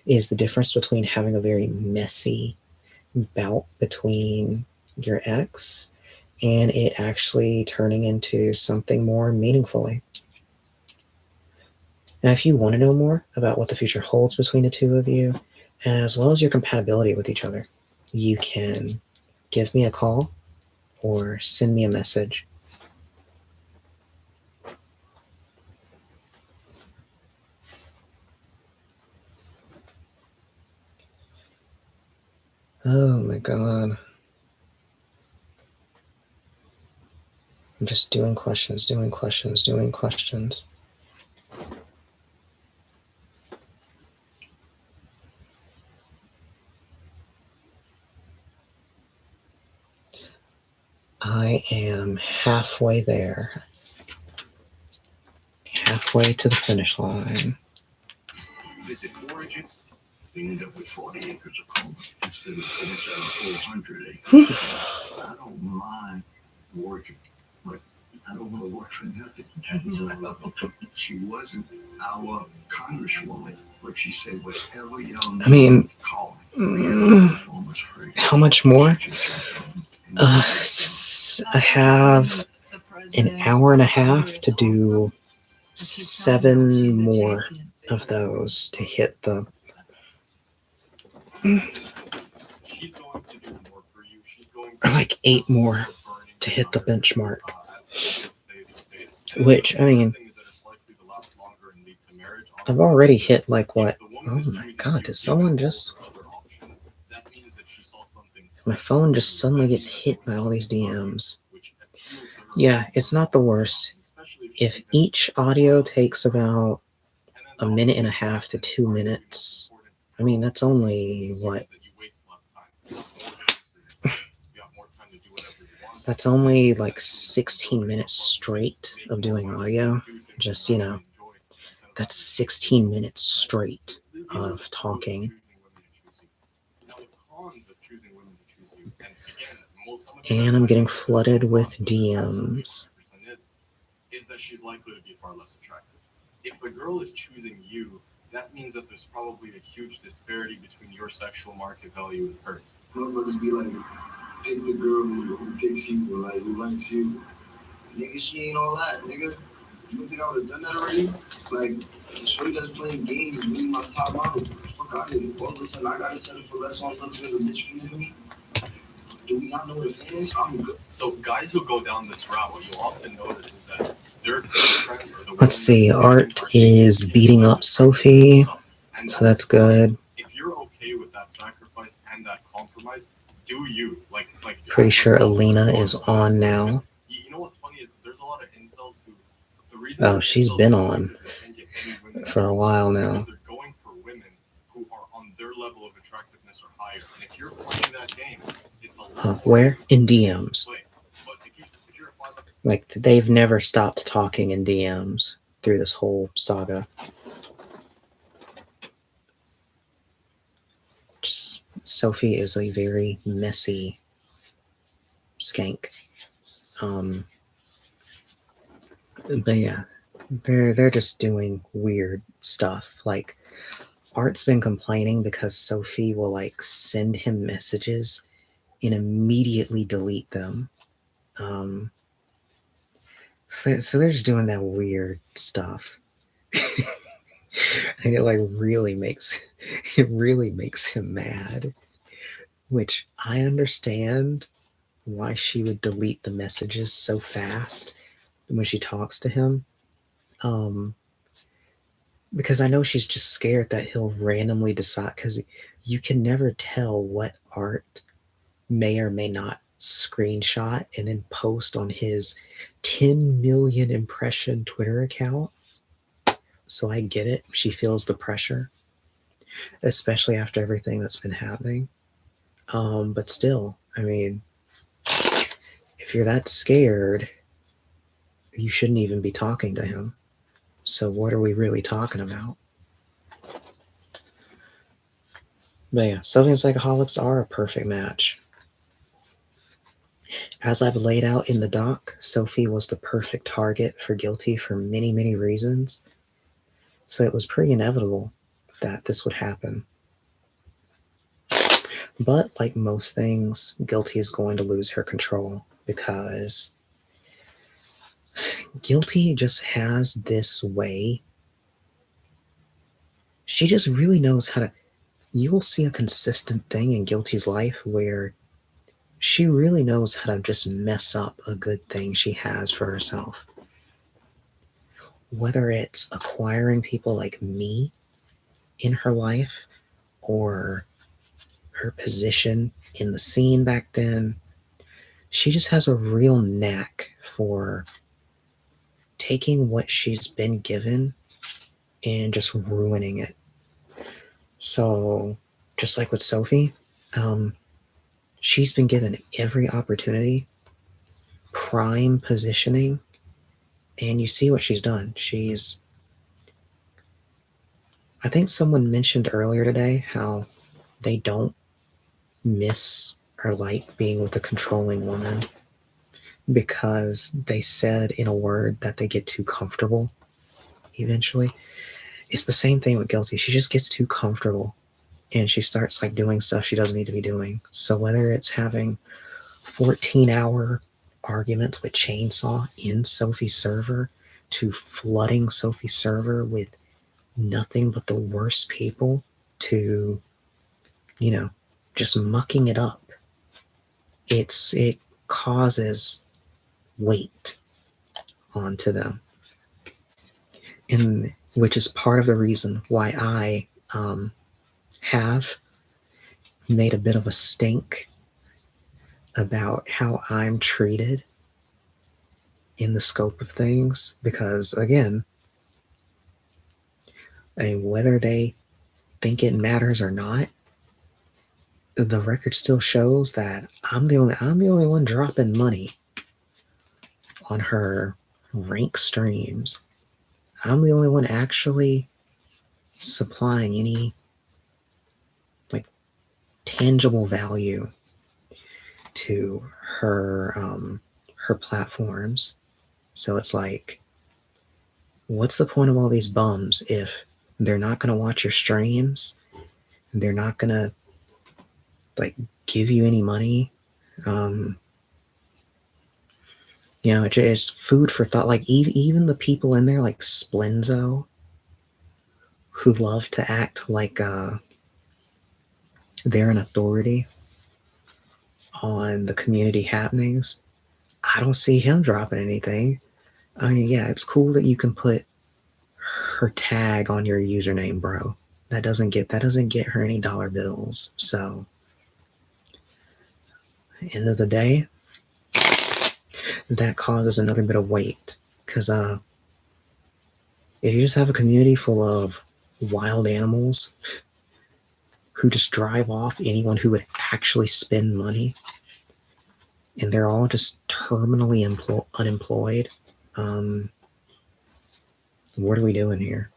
is the difference between having a very messy bout between your ex and it actually turning into something more meaningfully. Now, if you want to know more about what the future holds between the two of you, as well as your compatibility with each other, you can give me a call or send me a message. Oh my god. I'm just doing questions. I am halfway there. Halfway to the finish line. Visit Origin. You end up with 40 acres of corn instead of 400 acres. I don't mind working, but I don't want to work for nothing. She wasn't our congresswoman, but she said whatever y'all I mean, call how much more? I have an hour and a half to do 7 more of those to hit the. She's going to do more for you. She's going Or like 8 more to hit the benchmark. Which, I mean, I've already hit like what? Oh my god, did someone just. My phone just suddenly gets hit by all these DMs. Yeah, it's not the worst. If each audio takes about a minute and a half to 2 minutes, I mean, that's only what? That's only like 16 minutes straight of doing audio. Just, that's 16 minutes straight of talking. And I'm getting flooded with DMs. Is that she's likely to be far less attractive. If the girl is choosing you, that means that there's probably a huge disparity between your sexual market value and hers. Motherfuckers be like, pick the girl who picks you or like who likes you. Nigga, she ain't all that, nigga. You think I would have done that already? Like, shorty that's playing games and being my top model. Fuck out of here. All of a sudden, I gotta settle for less on looking at a bitch feeling me. Do we not know what it is? I'm good. So guys who go down this route, what you'll often notice is that their friends are the Let's see, Art is beating up Sophie, so that's good. If you're okay with that sacrifice and that compromise, do you like Pretty sure Alina is on now. You know what's funny is there's a lot of incels who the reason Oh, she's been on for a while now. they're going for women who are on their level of attractiveness or higher. And if you're playing that game, it's a lot Where? In DMs. play. But if you're a 5 Like, they've never stopped talking in DMs through this whole saga. Just, Sophie is a very messy skank. But yeah, they're just doing weird stuff. Like, Art's been complaining because Sophie will like send him messages and immediately delete them. So they're just doing that weird stuff. And it like really makes him mad. Which I understand why she would delete the messages so fast when she talks to him. Because I know she's just scared that he'll randomly decide, because you can never tell what Art may or may not screenshot and then post on his 10 million impression Twitter account. So I get it. She feels the pressure, especially after everything that's been happening. But still, I mean, if you're that scared, you shouldn't even be talking to him. So what are we really talking about? But yeah, Sophie and Psychoholics are a perfect match. As I've laid out in the doc, Sophie was the perfect target for Guilty for many, many reasons. So it was pretty inevitable that this would happen. But like most things, Guilty is going to lose her control because Guilty just has this way. She just really knows how to. You will see a consistent thing in Guilty's life where she really knows how to just mess up a good thing she has for herself. Whether it's acquiring people like me in her life or her position in the scene back then, she just has a real knack for taking what she's been given and just ruining it. So, just like with Sophie, she's been given every opportunity, prime positioning, and you see what she's done. I think someone mentioned earlier today how they don't miss or like being with a controlling woman because they said in a word that they get too comfortable eventually. It's the same thing with Guilty. She just gets too comfortable and she starts like doing stuff she doesn't need to be doing. So whether it's having 14-hour arguments with Chainsaw in Sophie's server to flooding Sophie's server with nothing but the worst people to, just mucking it up. It causes weight onto them. And which is part of the reason why I have made a bit of a stink about how I'm treated in the scope of things. Because again, whether they think it matters or not, the record still shows that I'm the only one dropping money on her rank streams. I'm the only one actually supplying any like tangible value to her platforms. So it's like, what's the point of all these bums if they're not going to watch your streams? They're not going to like give you any money. It's food for thought. Like even the people in there, like Splenzo, who love to act like they're an authority on the community happenings. I don't see him dropping anything. I mean, yeah, it's cool that you can put her tag on your username, bro. That doesn't get her any dollar bills. So, end of the day, that causes another bit of weight. Because if you just have a community full of wild animals who just drive off anyone who would actually spend money, and they're all just terminally unemployed, what are we doing here?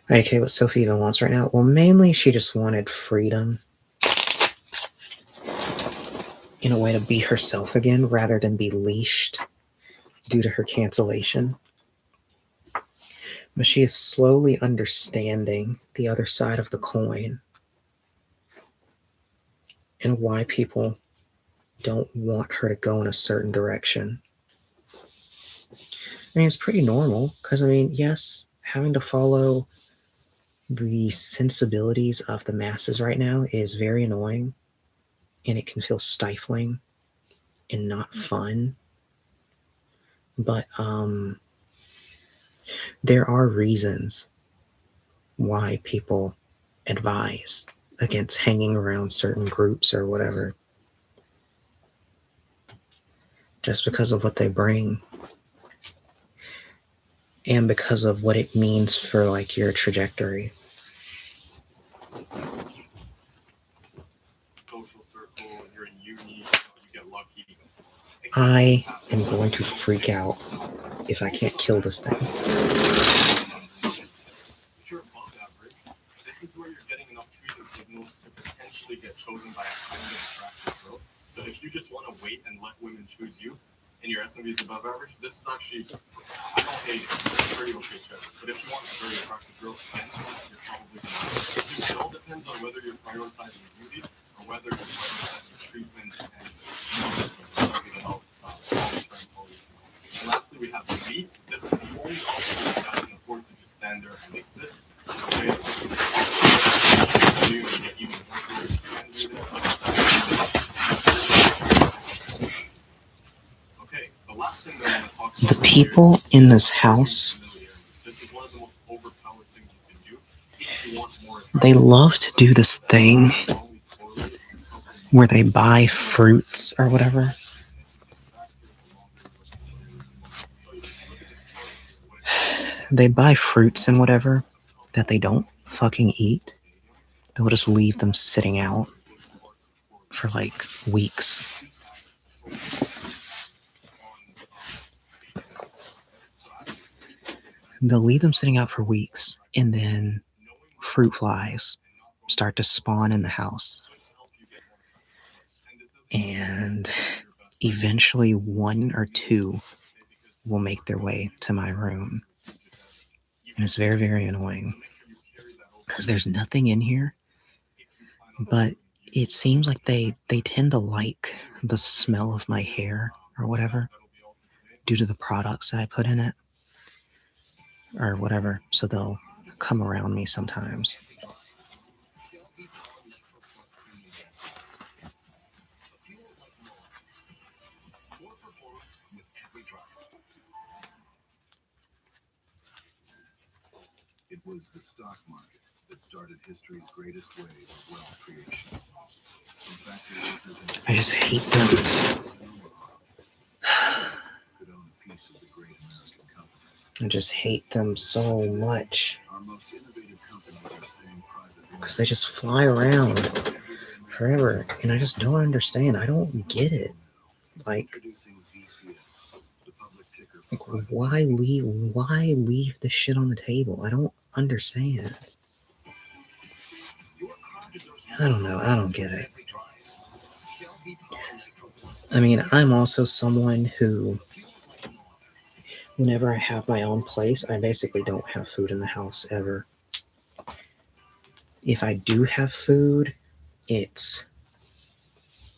Okay, what Sophie even wants right now? Well, mainly she just wanted freedom in a way to be herself again rather than be leashed due to her cancellation. But she is slowly understanding the other side of the coin and why people don't want her to go in a certain direction. I mean, it's pretty normal because, yes, having to follow the sensibilities of the masses right now is very annoying and it can feel stifling and not fun. But there are reasons why people advise against hanging around certain groups or whatever, just because of what they bring and because of what it means for like your trajectory. Social circle, you're in uni, you get lucky. I am going to freak out if I can't kill this thing. If you're above average, this is where you're getting enough treason signals to potentially get chosen by a highly attractive girl. So if you just want to wait and let women choose you, and your S&P is above average, this is actually, I don't hate it. It's pretty okay check. But if you want a very attractive girl, then you're probably going to. It all depends on whether you're prioritizing beauty or whether you're prioritizing treatment and health, long-term quality. And lastly, we have the meat. This is the only option that can afford to just stand there and exist. Okay. You get even okay, the last thing that I want to talk about. The people in this house, This is one of the most overpowered things you can do. If you want more they love to do this thing where they buy fruits or whatever. They buy fruits and whatever that they don't fucking eat. They'll just leave them sitting out for like weeks. They'll leave them sitting out for weeks, and then fruit flies start to spawn in the house. And eventually one or two will make their way to my room. And it's very, very annoying because there's nothing in here, but it seems like they tend to like the smell of my hair or whatever due to the products that I put in it or whatever. So they'll come around me sometimes. It was the stock market that started history's greatest wave of wealth creation. I just hate them. Could own a piece of the great American companies. I just hate them so much Our most innovative companies are staying private because they just fly around forever, and I just don't understand. I don't get it. Like, Introducing VCS, the public ticker like for why leave the shit on the table? I don't understand. I don't know. I don't get it. I mean, I'm also someone who, whenever I have my own place, I basically don't have food in the house ever. If I do have food, it's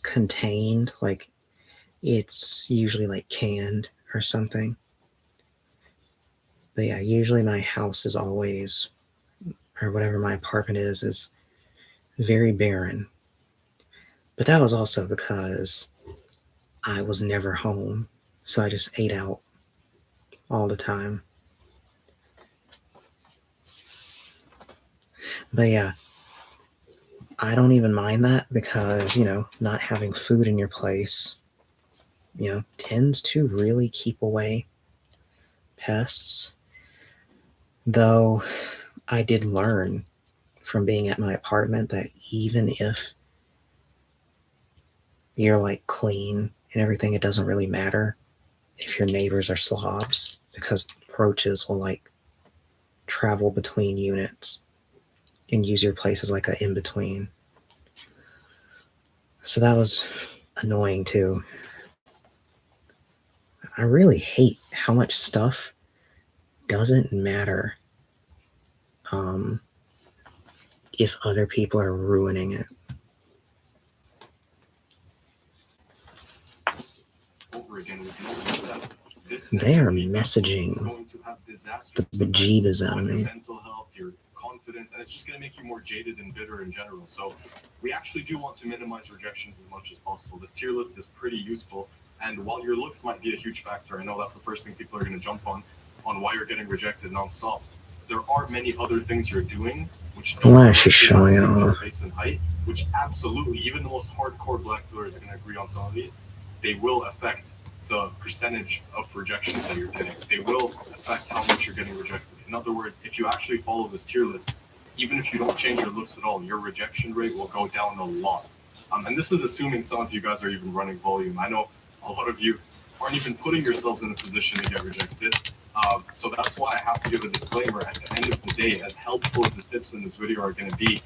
contained, like it's usually like canned or something. But yeah, usually my house is always, or whatever my apartment is very barren. But that was also because I was never home, so I just ate out all the time. But yeah, I don't even mind that because, not having food in your place, tends to really keep away pests. Though I did learn from being at my apartment that even if you're like clean and everything, it doesn't really matter if your neighbors are slobs because roaches will like travel between units and use your place as like an in-between. So that was annoying too. I really hate how much stuff doesn't matter if other people are ruining it. over again with no success. This They are negativity messaging is going to have the disastrous bejeebas out of on your me. mental health, your confidence, and it's just going to make you more jaded and bitter in general. So we actually do want to minimize rejections as much as possible. This tier list is pretty useful, and while your looks might be a huge factor, I know that's the first thing people are going to jump on why you're getting rejected nonstop. There are many other things you're doing which don't Why is she directly showing it affect your off? face and height, which absolutely, even the most hardcore black pillars are going to agree on some of these. They will affect the percentage of rejections that you're getting. They will affect how much you're getting rejected. In other words, if you actually follow this tier list, even if you don't change your looks at all, your rejection rate will go down a lot. And this is assuming some of you guys are even running volume. I know a lot of you aren't even putting yourselves in a position to get rejected. So that's why I have to give a disclaimer at the end of the day, as helpful as the tips in this video are going to be,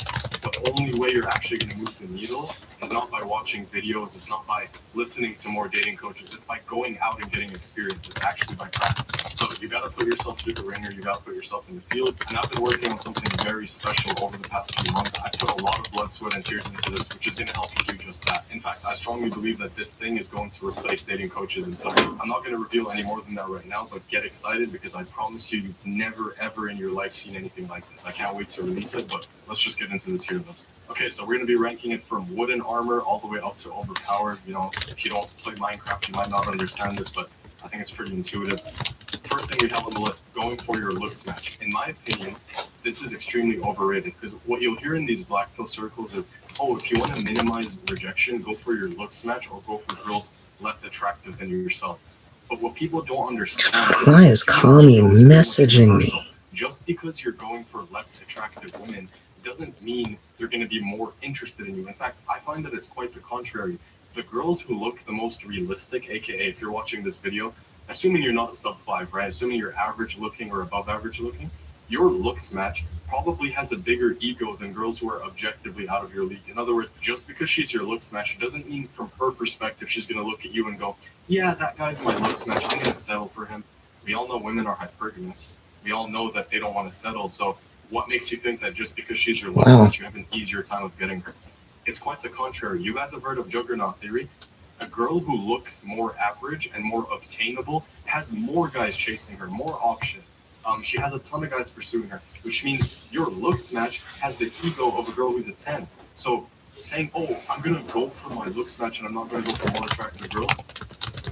the only way you're actually going to move the needle is not by watching videos. It's not by listening to more dating coaches. It's by going out and getting experience. It's actually by practice. So you got to put yourself through the ringer. You got to put yourself in the field. And I've been working on something very special over the past few months. I put a lot of blood, sweat, and tears into this, which is going to help you do just that. In fact, I strongly believe that this thing is going to replace dating coaches entirely. I'm not going to reveal any more than that right now, but get excited because I promise you, you've never ever in your life seen anything like this. I can't wait to release it, but let's just get into the tier list. Okay, so we're going to be ranking it from wooden armor all the way up to overpowered. You know, if you don't play Minecraft, you might not understand this, but I think it's pretty intuitive. First thing we have on the list, going for your looks match. In my opinion, this is extremely overrated because what you'll hear in these black pill circles is, oh, if you want to minimize rejection, go for your looks match or go for girls less attractive than yourself. But what people don't understand is Why is Kami messaging me? just because you're going for less attractive women doesn't mean they're going to be more interested in you. In fact, I find that it's quite the contrary. The girls who look the most realistic, aka if you're watching this video, assuming you're not a sub 5, right? Assuming you're average looking or above average looking, your looks match probably has a bigger ego than girls who are objectively out of your league. In other words, just because she's your looks match, it doesn't mean from her perspective she's going to look at you and go, yeah, that guy's my looks match, I'm going to settle for him. We all know women are hypergamous. We all know that they don't want to settle. So what makes you think that just because she's your looks match, you have an easier time of getting her? It's quite the contrary. You guys have heard of Juggernaut theory. A girl who looks more average and more obtainable has more guys chasing her, more options. She has a ton of guys pursuing her, which means your looks match has the ego of a girl who's a 10. So saying, oh, I'm going to go for my looks match and I'm not going to go for more attractive girls,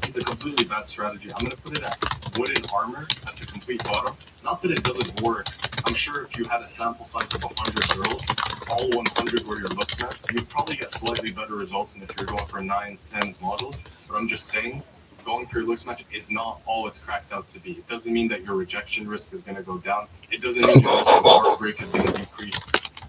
it's a completely bad strategy. I'm going to put it at wooden armor at the complete bottom. Not that it doesn't work. I'm sure if you had a sample size of 100 girls, all 100 were your looks match, you'd probably get slightly better results than if you're going for 9s, 10s models. But I'm just saying, going for your looks match is not all it's cracked out to be. It doesn't mean that your rejection risk is going to go down. It doesn't mean your risk of heartbreak is going to decrease.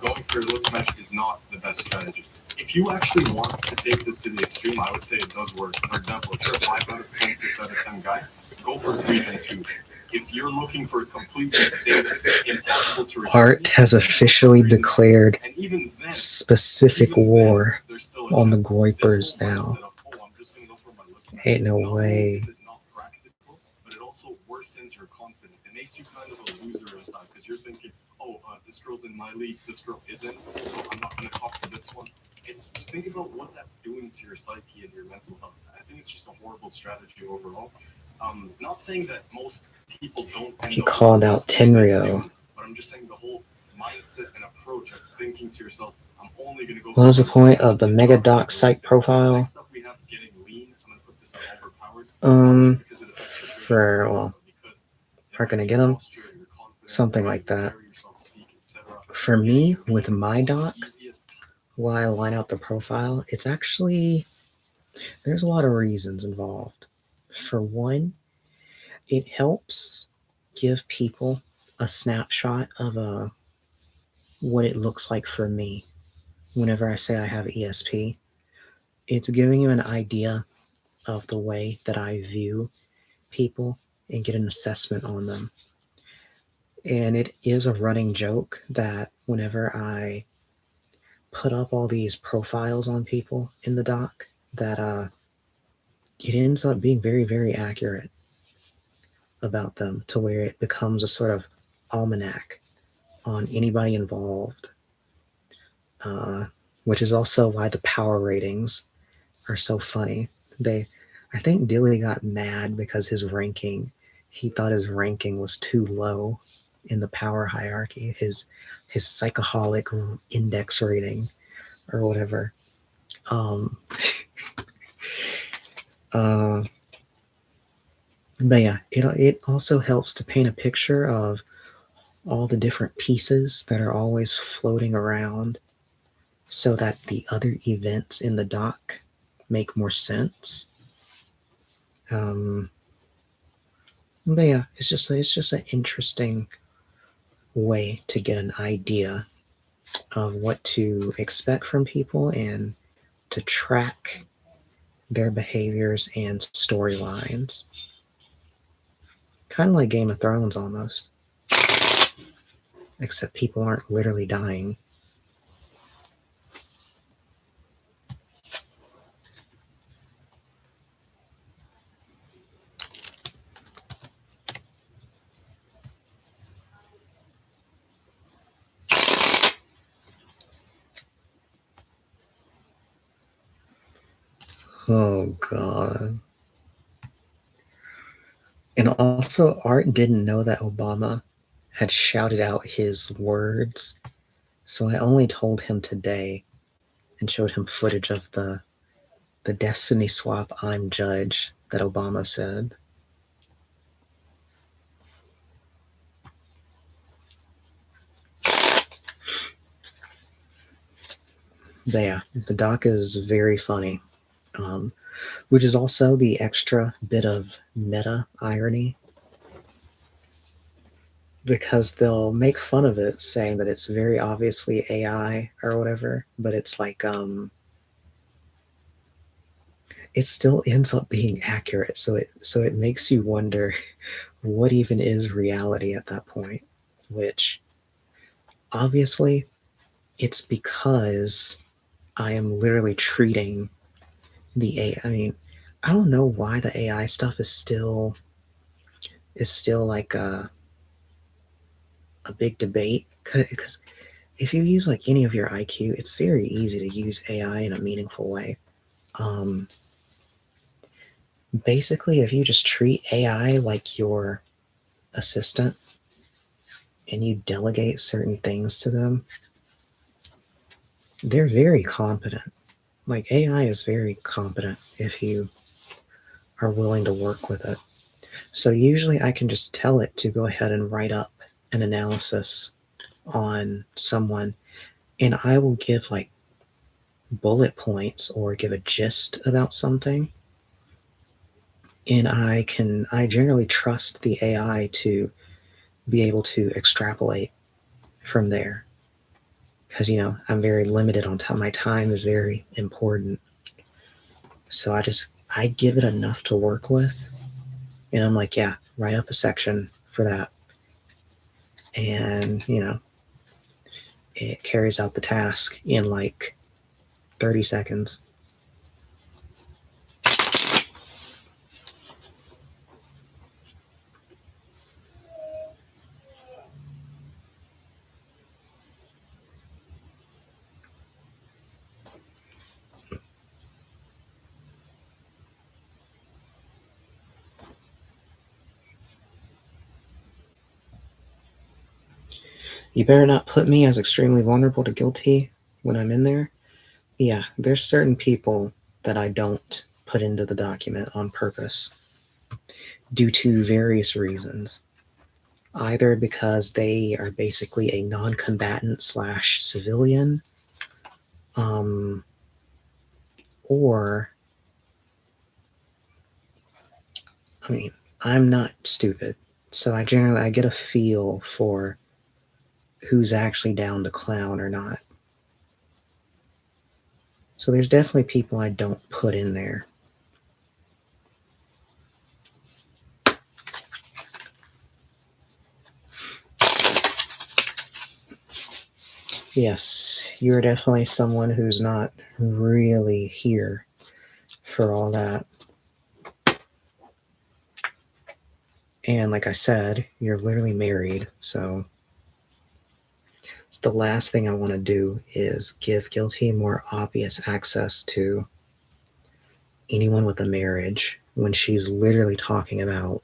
Going for your looks match is not the best strategy. If you actually want to take this to the extreme, I would say it does work. For example, if you're a 5 out of 10, 6 out of 10 guy, go for 3s and 2s. If you're looking for a completely safe, impossible to reject, Art has officially declared and even then, specific war there's still a on the chance. Groypers This whole now. mindset of, oh, I'm just gonna go for my looks match. Ain't no Not only way. is it not practical, but it also worsens your confidence. It makes you kind of a loser inside because you're thinking, oh, this girl's in my league, this girl isn't, so I'm not gonna talk to this one. It's just think about what that's doing to your psyche and your mental health. I think it's just a horrible strategy overall. Not saying that most people don't. He called out Tenryo. But I'm just saying the whole mindset and approach of thinking to yourself, I'm only going to go. What was the point of the Mega Doc site profile? Next up, we have getting lean. I'm going to put this on overpowered. Because it affects your For, facial well, expressions, because it are gonna affects get your 'em? posture, your confidence, Something the way like you that. carry yourself, speak, etc. For me, with my doc, Easiest why I line out the profile, it's actually, there's a lot of reasons involved. For one, it helps give people a snapshot of what it looks like for me. Whenever I say I have ESP, it's giving you an idea of the way that I view people and get an assessment on them. And it is a running joke that whenever I put up all these profiles on people in the doc, that it ends up being very, very accurate about them, to where it becomes a sort of almanac on anybody involved, which is also why the power ratings are so funny. I think Dilly got mad because he thought his ranking was too low in the power hierarchy, his psychoholic index rating or whatever. But yeah, it also helps to paint a picture of all the different pieces that are always floating around, so that the other events in the doc make more sense. But yeah, it's just an interesting way to get an idea of what to expect from people and to track their behaviors and storylines. Kind of like Game of Thrones almost. Except people aren't literally dying. Oh God. And also, Art didn't know that Obama had shouted out his words, so I only told him today and showed him footage of the Destiny swap "I'm Judge" that Obama said. But yeah, the doc is very funny, which is also the extra bit of meta irony, because they'll make fun of it saying that it's very obviously AI or whatever, but it's like it still ends up being accurate, so it makes you wonder what even is reality at that point, which obviously it's because I am literally treating the AI. I mean, I don't know why the AI stuff is still like a big debate, because if you use like any of your IQ, it's very easy to use AI in a meaningful way. Basically, if you just treat AI like your assistant and you delegate certain things to them, they're very competent. Like, AI is very competent if you are willing to work with it. So usually I can just tell it to go ahead and write up an analysis on someone, and I will give like bullet points or give a gist about something. And I generally trust the AI to be able to extrapolate from there. Because, I'm very limited on time. My time is very important. So I give it enough to work with. And I'm like, yeah, write up a section for that. And, it carries out the task in like 30 seconds. You better not put me as extremely vulnerable to guilty when I'm in there. Yeah, there's certain people that I don't put into the document on purpose due to various reasons. Either because they are basically a non-combatant / civilian, or, I mean, I'm not stupid, so I get a feel for who's actually down to clown or not. So there's definitely people I don't put in there. Yes, you're definitely someone who's not really here for all that. And like I said, you're literally married, so it's the last thing I want to do is give Guilty more obvious access to anyone with a marriage when she's literally talking about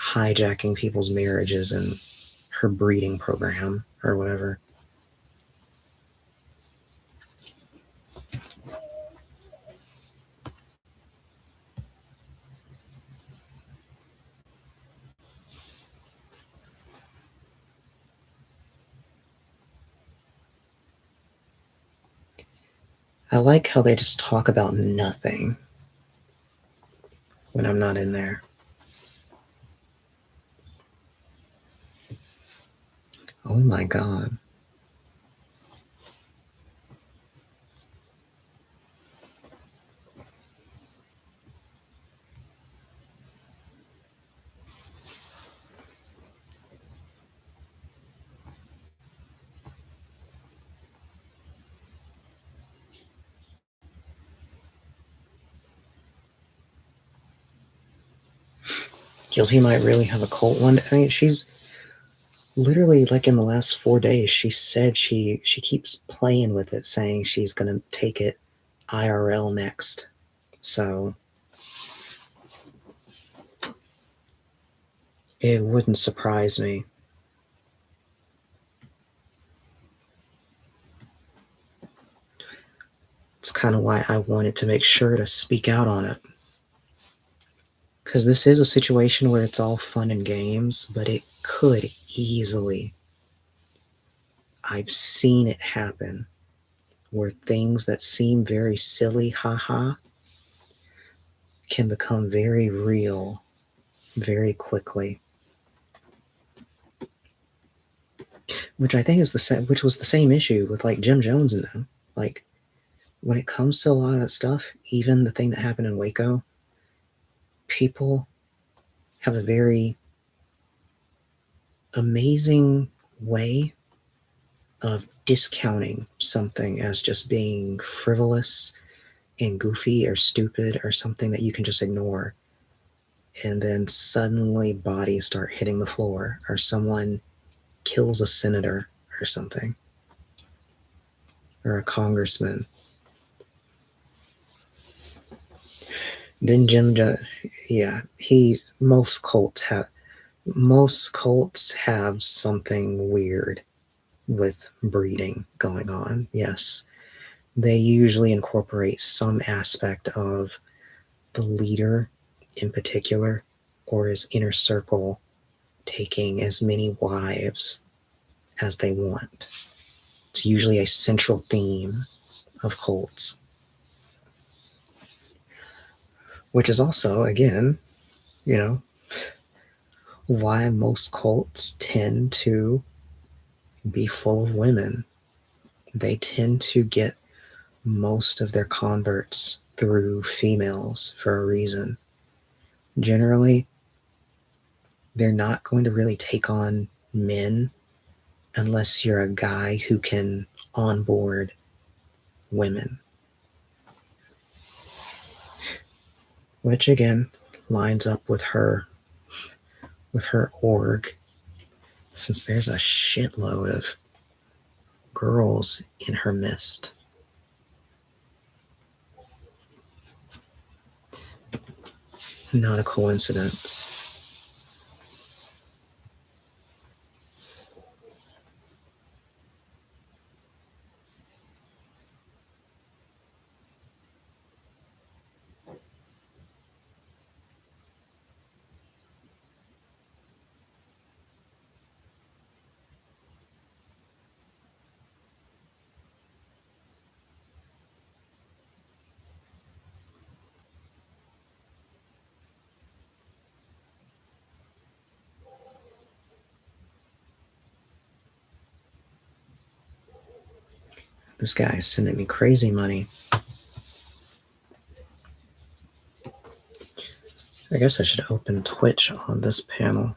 hijacking people's marriages and her breeding program or whatever. I like how they just talk about nothing when I'm not in there. Oh my God. Guilty might really have a cult one. I mean, she's literally, like, in the last 4 days, she said she keeps playing with it, saying she's gonna take it IRL next. So it wouldn't surprise me. It's kind of why I wanted to make sure to speak out on it. Because this is a situation where it's all fun and games, but it could easily. I've seen it happen where things that seem very silly, haha, can become very real very quickly. Which I think is the same, which was the same issue with like Jim Jones and them. Like when it comes to a lot of that stuff, even the thing that happened in Waco, people have a very amazing way of discounting something as just being frivolous and goofy or stupid or something that you can just ignore. And then suddenly bodies start hitting the floor or someone kills a senator or something or a congressman. Then most cults have something weird with breeding going on. Yes. They usually incorporate some aspect of the leader in particular or his inner circle taking as many wives as they want. It's usually a central theme of cults. Which is also, again, why most cults tend to be full of women. They tend to get most of their converts through females for a reason. Generally, they're not going to really take on men unless you're a guy who can onboard women. Which again lines up with her org, since there's a shitload of girls in her midst. Not a coincidence. This guy is sending me crazy money. I guess I should open Twitch on this panel.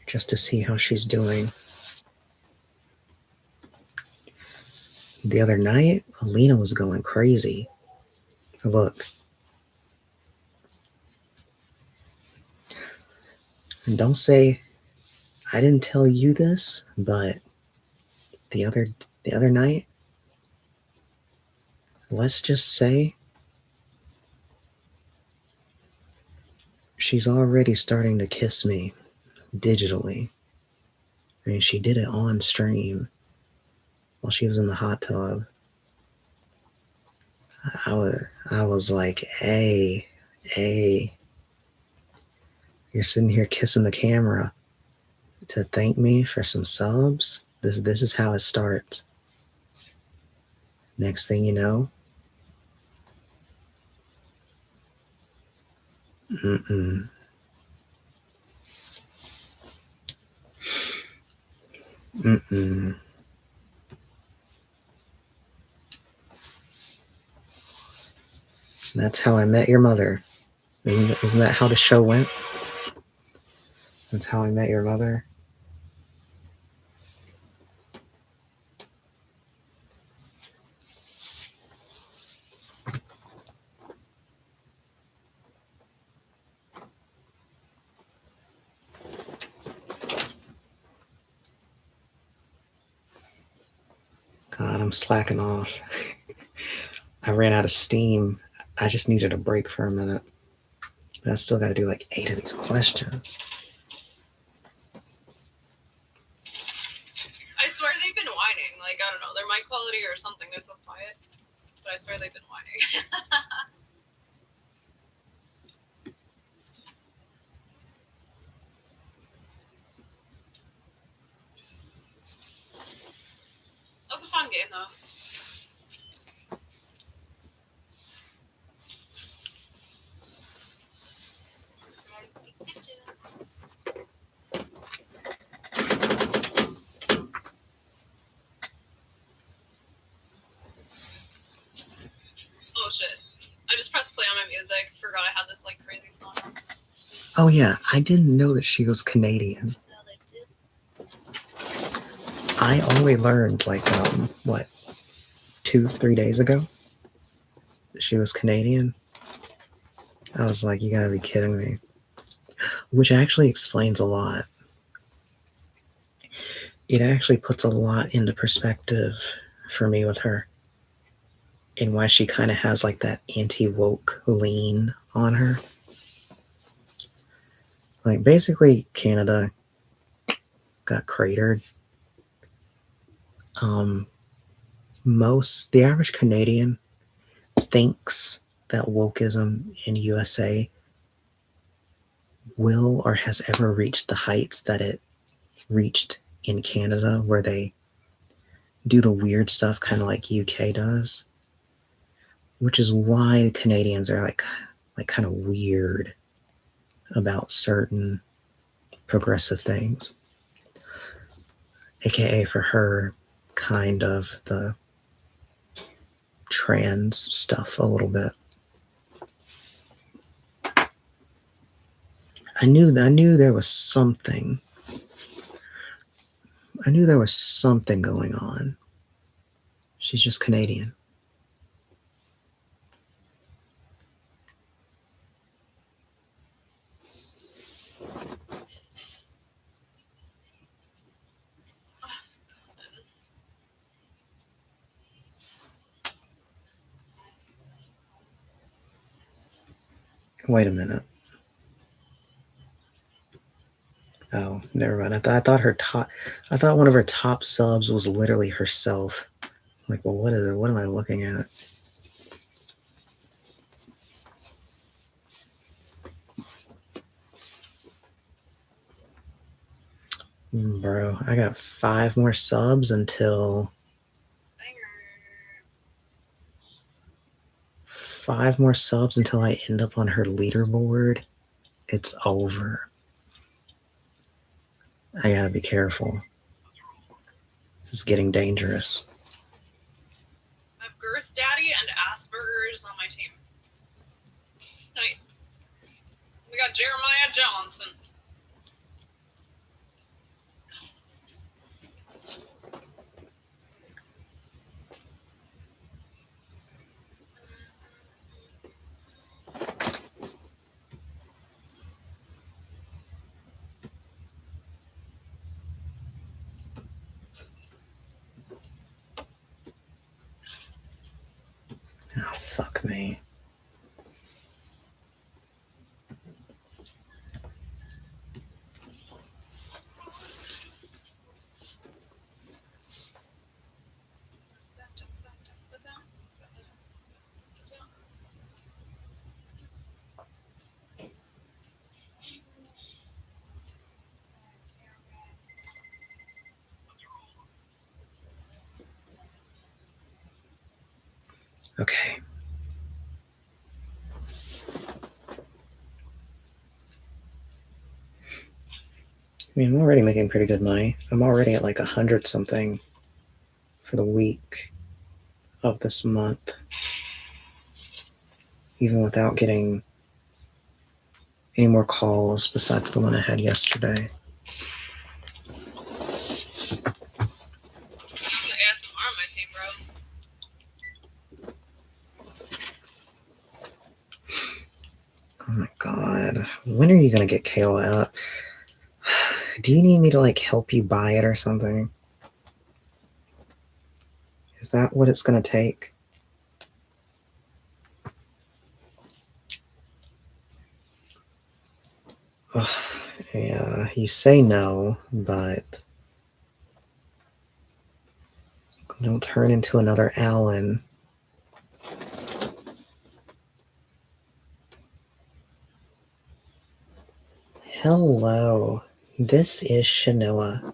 Just to see how she's doing. The other night, Alina was going crazy. Look. And don't say I didn't tell you this, but the other night, let's just say she's already starting to kiss me digitally. I mean, she did it on stream while she was in the hot tub. I was like, hey, you're sitting here kissing the camera to thank me for some subs? This is how it starts. Next thing you know, That's How I Met Your Mother. Isn't that how the show went? That's How I Met Your Mother. God, I'm I'm slacking off. I ran out of steam. I just needed a break for a minute. But I still got to do like 8 of these questions. I swear they've been whining. Like, I don't know, their mic quality or something. They're so quiet. But I swear they've been whining. That was a fun game, though. Oh shit. I just pressed play on my music. Forgot I had this like crazy song on. Oh yeah, I didn't know that she was Canadian. I only learned like what, 2-3 days ago that she was Canadian. I was like, you gotta be kidding me. Which actually explains a lot. It actually puts a lot into perspective for me with her, and why she kind of has like that anti-woke lean on her. Like basically Canada got cratered. The average Canadian thinks that wokeism in USA will or has ever reached the heights that it reached in Canada, where they do the weird stuff kind of like UK does, which is why Canadians are like kind of weird about certain progressive things, aka for her kind of the trans stuff a little bit. I knew there was something. I knew there was something going on. She's just Canadian. Wait a minute. Oh, never mind. I thought one of her top subs was literally herself. Like, well, what is it? What am I looking at? Bro, I got 5 more subs until 5 more subs until I end up on her leaderboard. It's over. I gotta be careful. This is getting dangerous. I have Girth Daddy and Asperger's on my team. Nice. We got Jeremiah Johnson. Oh, fuck me. Okay. I mean, I'm already making pretty good money. I'm already at like 100 something for the week of this month, even without getting any more calls besides the one I had yesterday. The ASMR on my team, bro. Oh my god. When are you gonna get KO out? Do you need me to like help you buy it or something? that what it's going to take? Ugh, yeah, you say no, but don't turn into another Alan. Hello, this is Shanoa.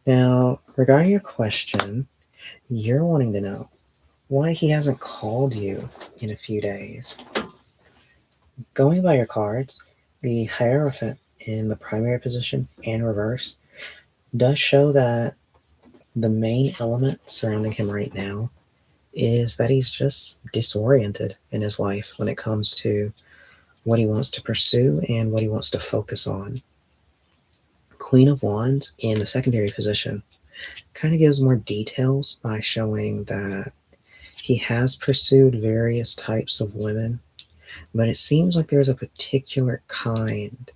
Now, regarding your question, you're wanting to know why he hasn't called you in a few days. Going by your cards, the Hierophant in the primary position and reverse does show that the main element surrounding him right now is that he's just disoriented in his life when it comes to what he wants to pursue and what he wants to focus on. Queen of Wands in the secondary position kind of gives more details by showing that he has pursued various types of women, but it seems like there's a particular kind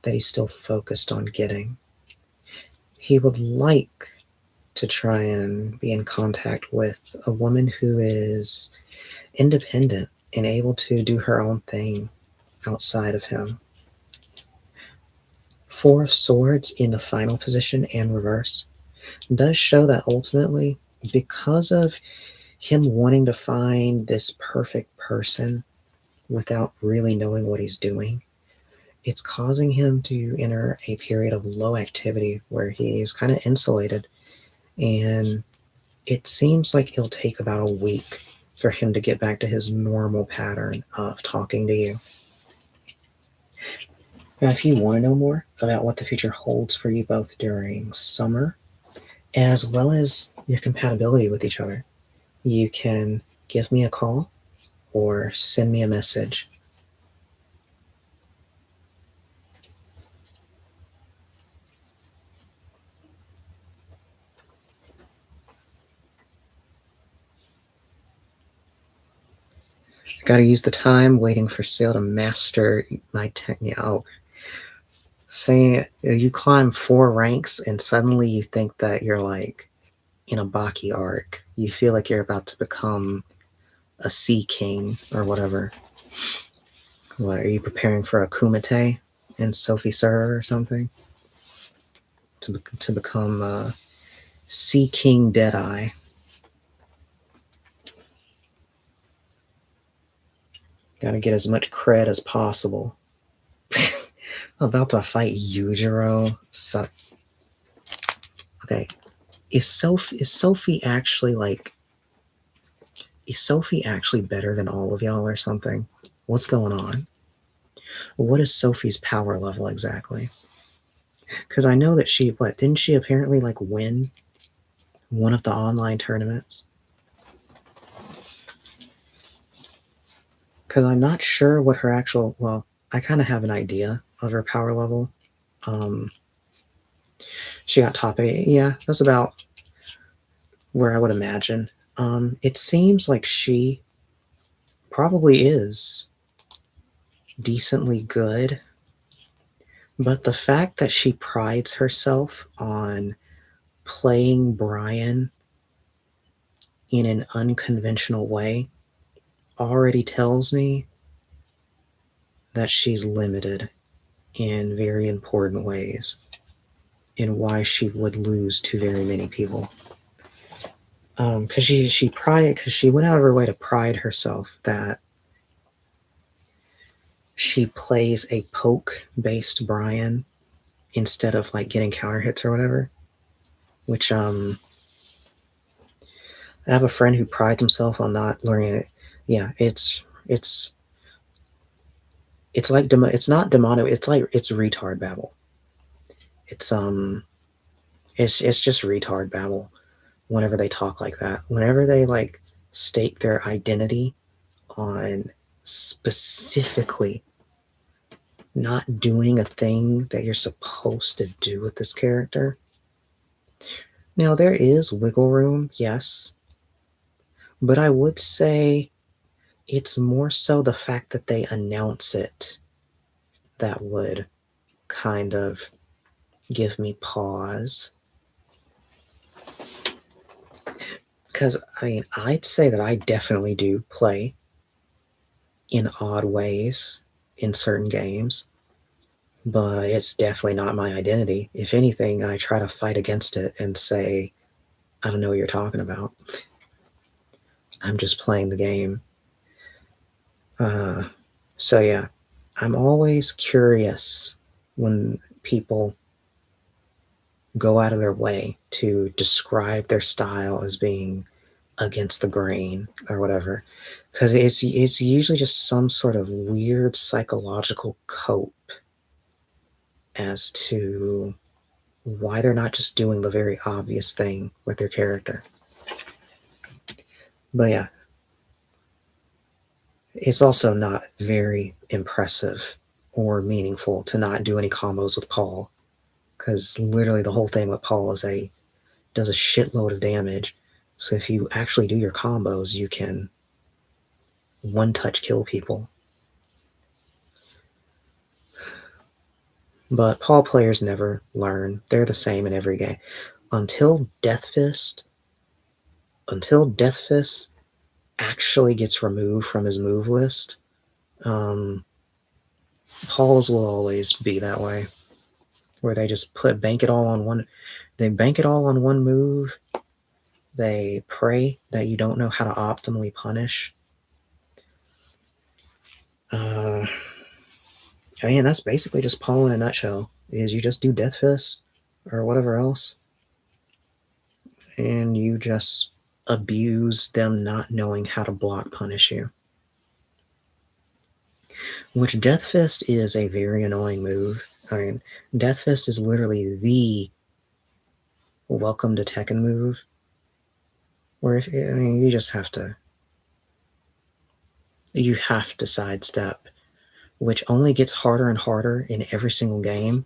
that he's still focused on getting. He would like to try and be in contact with a woman who is independent and able to do her own thing outside of him. Four of Swords in the final position and reverse does show that ultimately, because of him wanting to find this perfect person without really knowing what he's doing, it's causing him to enter a period of low activity where he is kind of insulated, and it seems like it'll take about a week for him to get back to his normal pattern of talking to you. Now, if you want to know more about what the future holds for you both during summer, as well as your compatibility with each other, you can give me a call or send me a message. Got to use the time waiting for Sail to master my say you climb 4 ranks and suddenly you think that you're like in a Baki arc. You feel like you're about to become a Sea King or whatever. What, are you preparing for a Kumite in Sophie Server or something? To become Sea King Deadeye. Gotta get as much cred as possible. About to fight Yujiro. Okay. Is Sophie actually better than all of y'all or something? What's going on? What is Sophie's power level exactly? Because I know that didn't she apparently win one of the online tournaments? Because I'm not sure what her I kind of have an idea of her power level. She got top 8. Yeah, that's about where I would imagine. It seems like she probably is decently good, but the fact that she prides herself on playing Brian in an unconventional way already tells me that she's limited in very important ways and why she would lose to very many people. Because she went out of her way to pride herself that she plays a poke-based Brian instead of getting counter hits or whatever. Which I have a friend who prides himself on not learning it. Yeah, it's like it's not demonic. It's retard babble. It's just retard babble. Whenever they talk like that, whenever they stake their identity on specifically not doing a thing that you're supposed to do with this character. Now, there is wiggle room, yes, but I would say it's more so the fact that they announce it that would kind of give me pause. because I mean, I'd say that I definitely do play in odd ways in certain games, but it's definitely not my identity. If anything, I try to fight against it and say, I don't know what you're talking about. I'm just playing the game. So yeah, I'm always curious when people go out of their way to describe their style as being against the grain or whatever, because it's usually just some sort of weird psychological cope as to why they're not just doing the very obvious thing with their character. But yeah, it's also not very impressive or meaningful to not do any combos with Paul, because literally the whole thing with Paul is that he does a shitload of damage. So if you actually do your combos, you can one-touch kill people. But Paul players never learn. They're the same in every game. Until Death Fist actually gets removed from his move list, Paul's will always be that way, where they just bank it all on one move. They pray that you don't know how to optimally punish. I mean, that's basically just Paul in a nutshell, is you just do Death Fist or whatever else, and you just abuse them not knowing how to block punish you. Which Death Fist is a very annoying move. I mean, Death Fist is literally the welcome to Tekken move, where you just have to sidestep, which only gets harder and harder in every single game.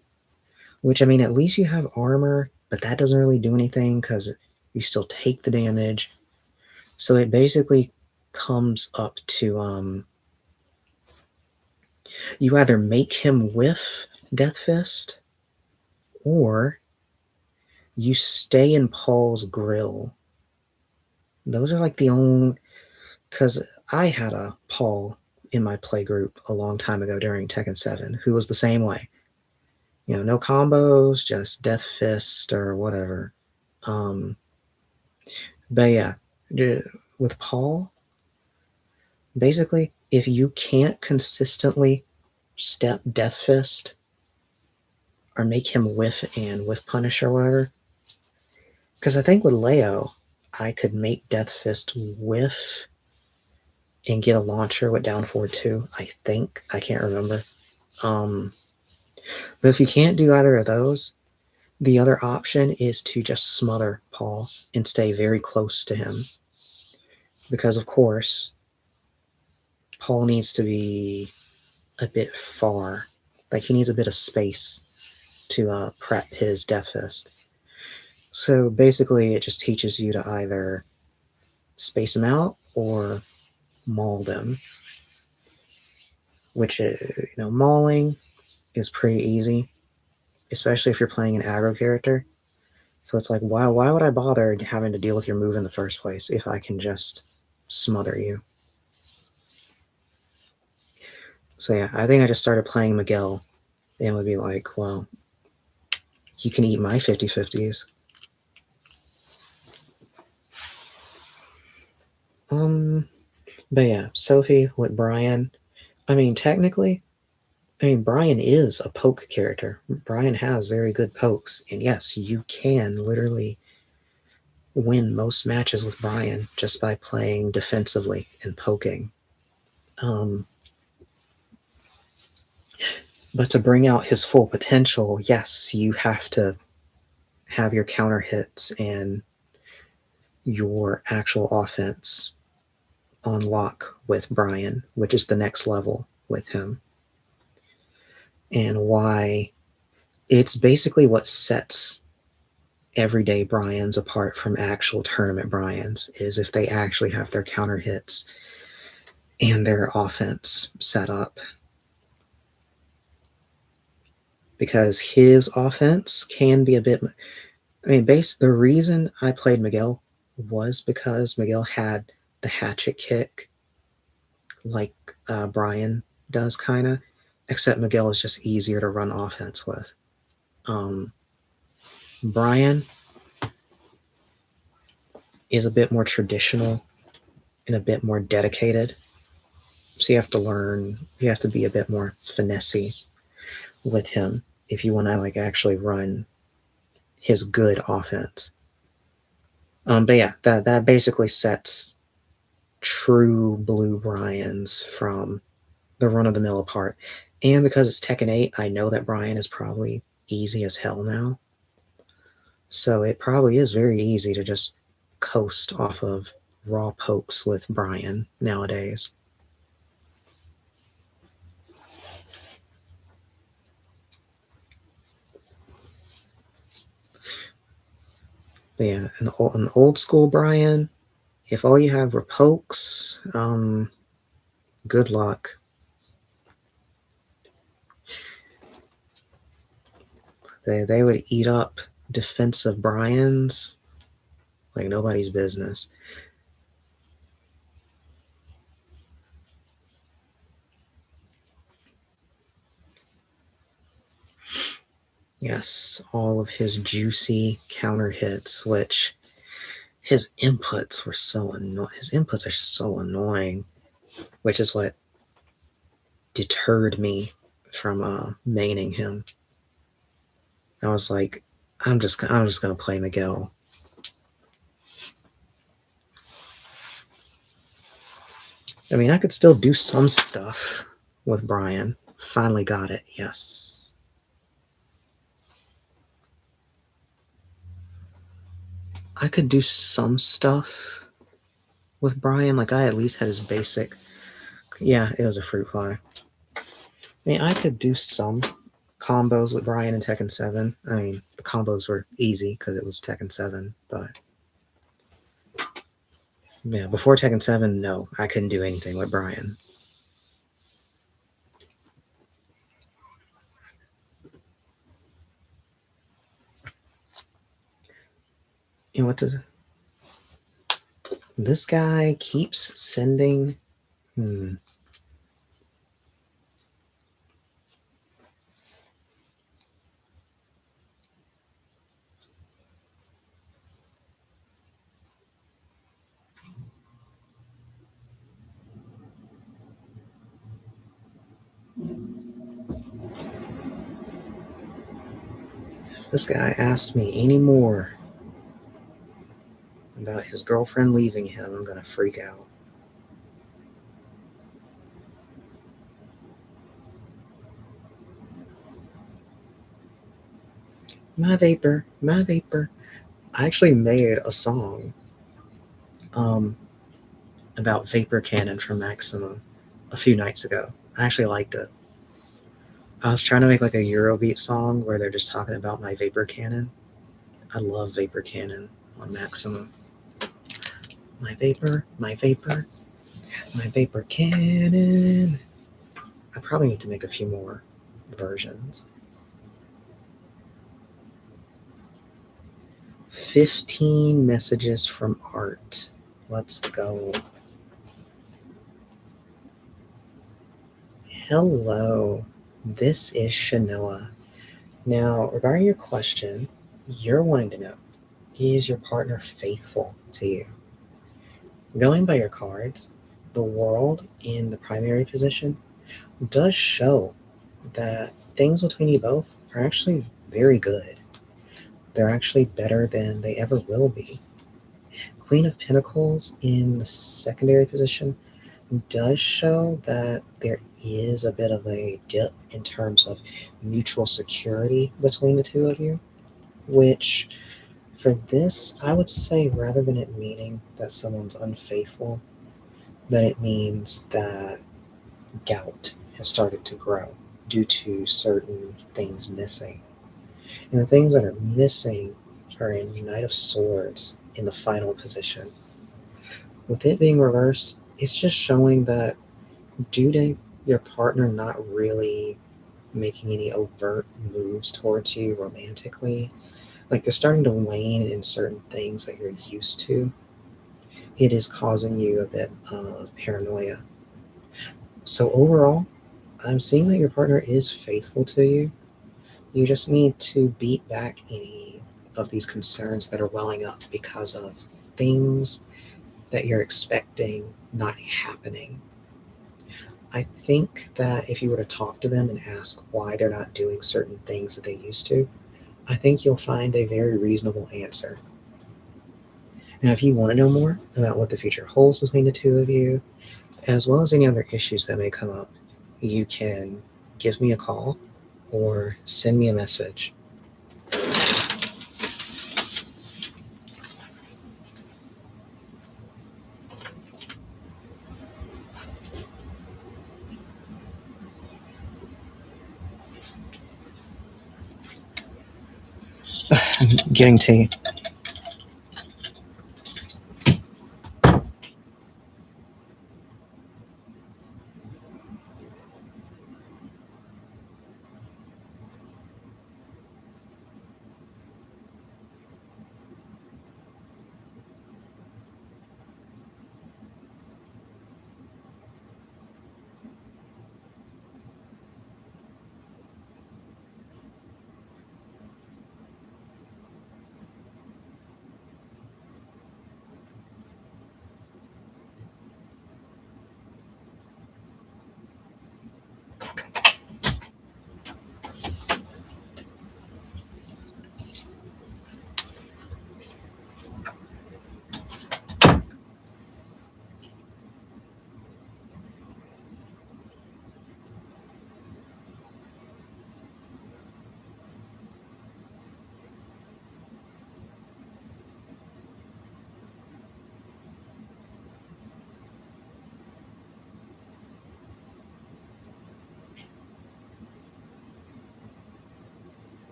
Which, I mean, at least you have armor, but that doesn't really do anything because you still take the damage. So it basically comes up to you either make him whiff Death Fist, or you stay in Paul's grill. Those are like the only... Because I had a Paul in my play group a long time ago during Tekken 7 who was the same way. No combos, just Death Fist or whatever. But yeah, with Paul, basically, if you can't consistently step Death Fist or make him whiff punish or whatever, because I think with Leo, I could make Death Fist whiff and get a launcher with down forward too. I think. I can't remember. But if you can't do either of those, the other option is to just smother Paul and stay very close to him. Because, of course, Paul needs to be a bit far. Like, he needs a bit of space to prep his Death Fist. So, basically, it just teaches you to either space him out or maul them. Which, mauling is pretty easy, especially if you're playing an aggro character. So it's like, why would I bother having to deal with your move in the first place if I can just smother you? So yeah, I think I just started playing Miguel and would be like, well, you can eat my 50-50s. But yeah, Sophie with Brian. I mean, technically, Brian is a poke character. Brian has very good pokes. And yes, you can literally win most matches with Brian just by playing defensively and poking. But to bring out his full potential, yes, you have to have your counter hits and your actual offense on lock with Brian, which is the next level with him. And why it's basically what sets everyday Brians apart from actual tournament Brians, is if they actually have their counter hits and their offense set up. Because his offense can be a bit... the reason I played Miguel was because Miguel had the hatchet kick like Brian does, kind of, except Miguel is just easier to run offense with. Brian is a bit more traditional and a bit more dedicated. So you have to be a bit more finessey with him if you want to like actually run his good offense. But yeah, that basically sets true blue Bryans from the run of the mill apart. And because it's Tekken 8, I know that Brian is probably easy as hell now. So it probably is very easy to just coast off of raw pokes with Brian nowadays. But yeah, an old school Brian, if all you have were pokes, good luck. They would eat up defensive Bryans like nobody's business. Yes, all of his juicy counter hits, which his inputs were so annoying. His inputs are so annoying, which is what deterred me from maining him. I was like, I'm just gonna play Miguel. I mean, I could still do some stuff with Brian. Finally got it. Yes. I could do some stuff with Brian. Like, I at least had his basic. Yeah, it was a fruit fly. I mean, I could do some combos with Brian in Tekken 7. I mean, the combos were easy because it was Tekken 7, but yeah, before Tekken 7, no, I couldn't do anything with Brian. And what does this guy keeps sending? If this guy asks me any more about his girlfriend leaving him, I'm gonna freak out. My vapor, my vapor. I actually made a song about Vapor Cannon from Maximum a few nights ago. I actually liked it. I was trying to make like a Eurobeat song where they're just talking about my Vapor Cannon. I love Vapor Cannon on Maximum. My vapor, my vapor, my Vapor Cannon. I probably need to make a few more versions. 15 messages from Art. Let's go. Hello, this is Shanoa. Now, regarding your question, you're wanting to know, is your partner faithful to you? Going by your cards, the world in the primary position does show that things between you both are actually very good. They're actually better than they ever will be. Queen of Pentacles in the secondary position does show that there is a bit of a dip in terms of mutual security between the two of you, which for this, I would say rather than it meaning that someone's unfaithful, that it means that doubt has started to grow due to certain things missing. And the things that are missing are in Knight of Swords in the final position. With it being reversed, it's just showing that due to your partner not really making any overt moves towards you romantically, like they're starting to wane in certain things that you're used to. it is causing you a bit of paranoia. So overall, I'm seeing that your partner is faithful to you. You just need to beat back any of these concerns that are welling up because of things that you're expecting not happening. I think that if you were to talk to them and ask why they're not doing certain things that they used to, I think you'll find a very reasonable answer. Now, if you want to know more about what the future holds between the two of you, as well as any other issues that may come up, you can give me a call or send me a message. I'm getting tea.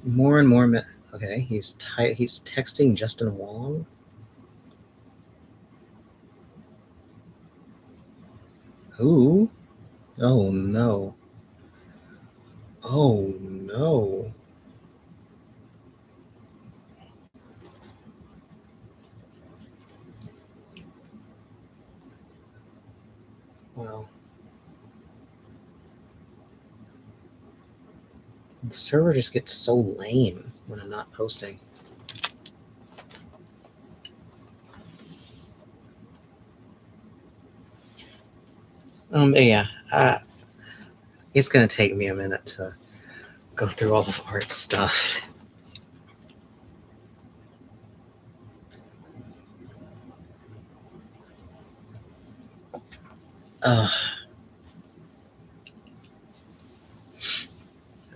More and more. Okay, he's texting Justin Wong. Who? Oh no. Oh no. Well, the server just gets so lame when I'm not posting. Yeah, it's gonna take me a minute to go through all of Art's stuff.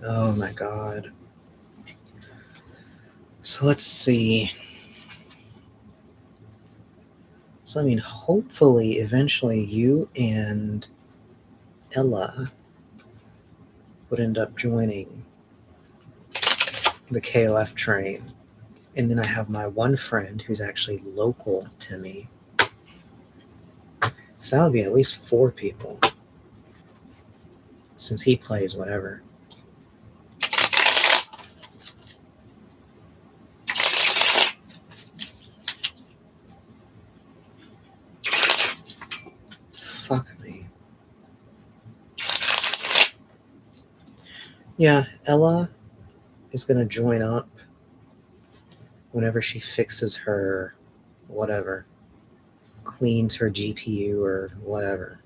Oh my god. So let's see. So I mean, hopefully, eventually, you and Ella would end up joining the KOF train. And then I have my one friend who's actually local to me. So that would be at least 4 people. Since he plays whatever. Fuck me. Yeah, Ella is gonna join up whenever she fixes her whatever. Cleans her GPU or whatever.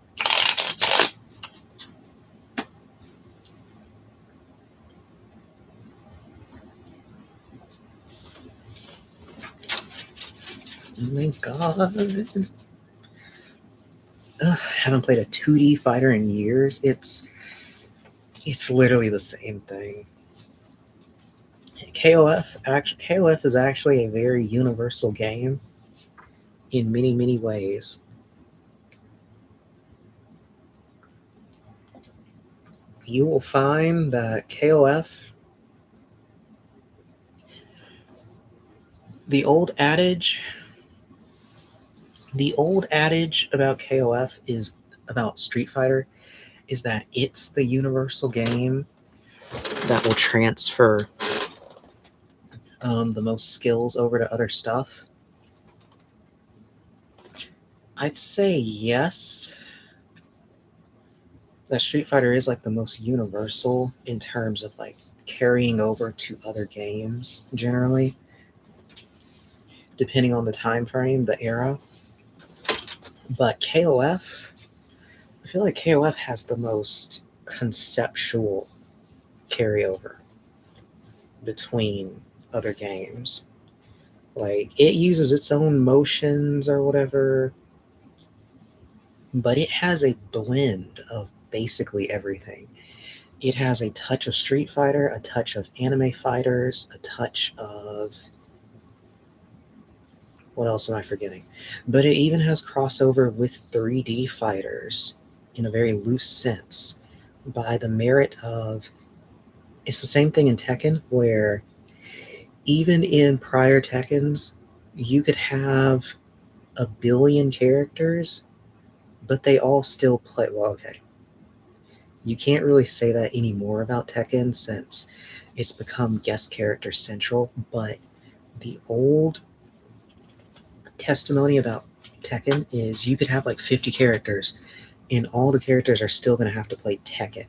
Oh my god. Haven't played a 2D fighter in years. It's literally the same thing. KOF is actually a very universal game in many, many ways. You will find that KOF, the old adage about KOF is about Street Fighter is that it's the universal game that will transfer the most skills over to other stuff. I'd say yes. That Street Fighter is like the most universal in terms of like carrying over to other games generally, depending on the time frame, the era. But KOF, I feel like KOF has the most conceptual carryover between other games. Like, it uses its own motions or whatever, but it has a blend of basically everything. It has a touch of Street Fighter, a touch of anime fighters, a touch of... What else am I forgetting? But it even has crossover with 3D fighters in a very loose sense by the merit of... It's the same thing in Tekken, where even in prior Tekkens, you could have a billion characters, but they all still play... Well, okay. You can't really say that anymore about Tekken since it's become guest character central, but the old testimony about Tekken is you could have like 50 characters and all the characters are still going to have to play Tekken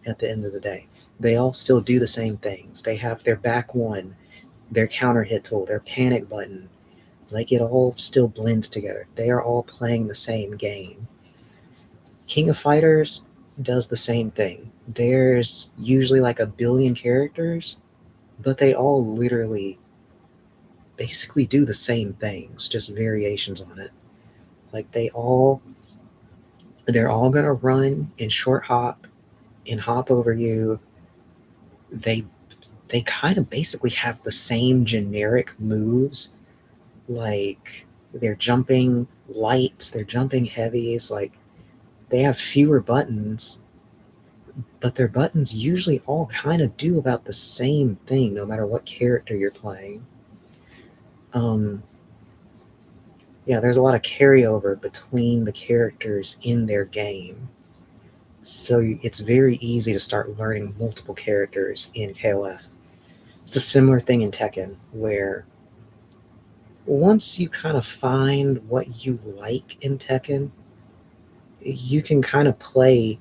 at the end of the day. They all still do the same things. They have their back one, their counter hit tool, their panic button. Like, it all still blends together. They are all playing the same game. King of Fighters does the same thing. There's usually like a billion characters, but they all literally basically do the same things, just variations on it. Like, they're all gonna run and short hop and hop over you. They kind of basically have the same generic moves. Like, they're jumping lights, they're jumping heavies. Like, they have fewer buttons, but their buttons usually all kind of do about the same thing, no matter what character you're playing. Yeah, there's a lot of carryover between the characters in their game. So it's very easy to start learning multiple characters in KOF. It's a similar thing in Tekken, where once you kind of find what you like in Tekken, you can kind of play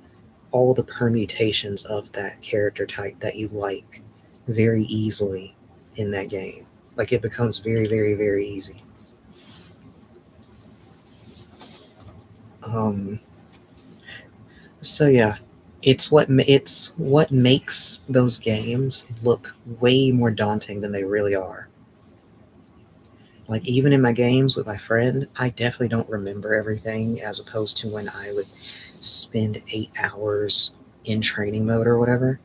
all the permutations of that character type that you like very easily in that game. Like, it becomes very, very, very easy. So yeah, it's what makes those games look way more daunting than they really are. Like, even in my games with my friend, I definitely don't remember everything, as opposed to when I would spend 8 hours in training mode or whatever.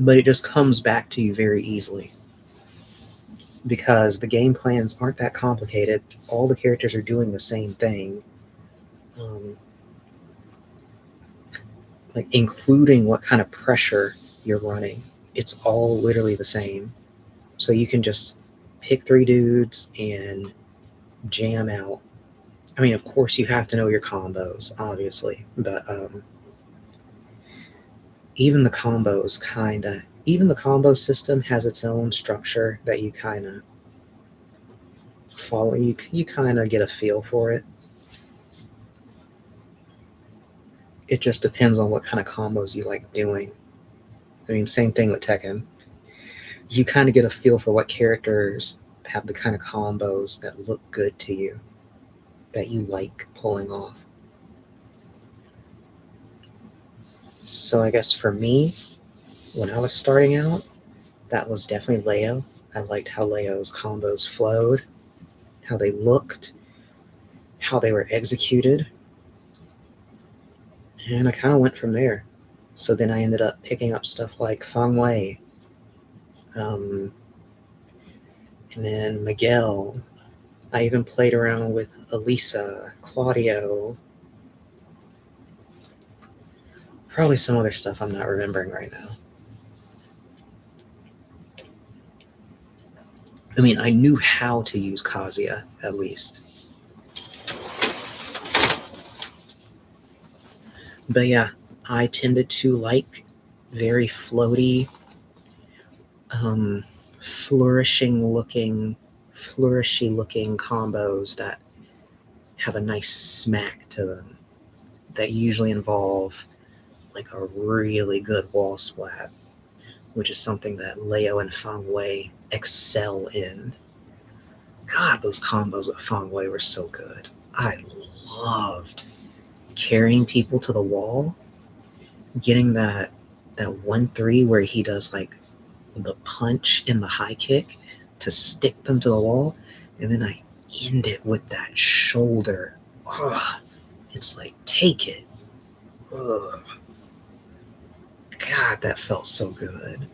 but it just comes back to you very easily because the game plans aren't that complicated. All the characters are doing the same thing, like including what kind of pressure you're running. It's all literally the same. So you can just pick 3 dudes and jam out. I mean, of course, you have to know your combos, obviously, but even the combo system has its own structure that you kind of follow. You kind of get a feel for it. It just depends on what kind of combos you like doing. I mean, same thing with Tekken. You kind of get a feel for what characters have the kind of combos that look good to you, that you like pulling off. So I guess for me, when I was starting out, that was definitely Leo. I liked how Leo's combos flowed, how they looked, how they were executed. And I kind of went from there. So then I ended up picking up stuff like Feng Wei, and then Miguel. I even played around with Elisa, Claudio, probably some other stuff I'm not remembering right now. I mean, I knew how to use Kazuya, at least. But yeah, I tended to like very floaty, flourishy-looking combos that have a nice smack to them, that usually involve like a really good wall splat, which is something that Leo and Feng Wei excel in. God, those combos with Feng Wei were so good. I loved carrying people to the wall, getting that 1-3 where he does like the punch and the high kick to stick them to the wall, and then I end it with that shoulder. Ugh. It's like, take it. Ugh. God, that felt so good.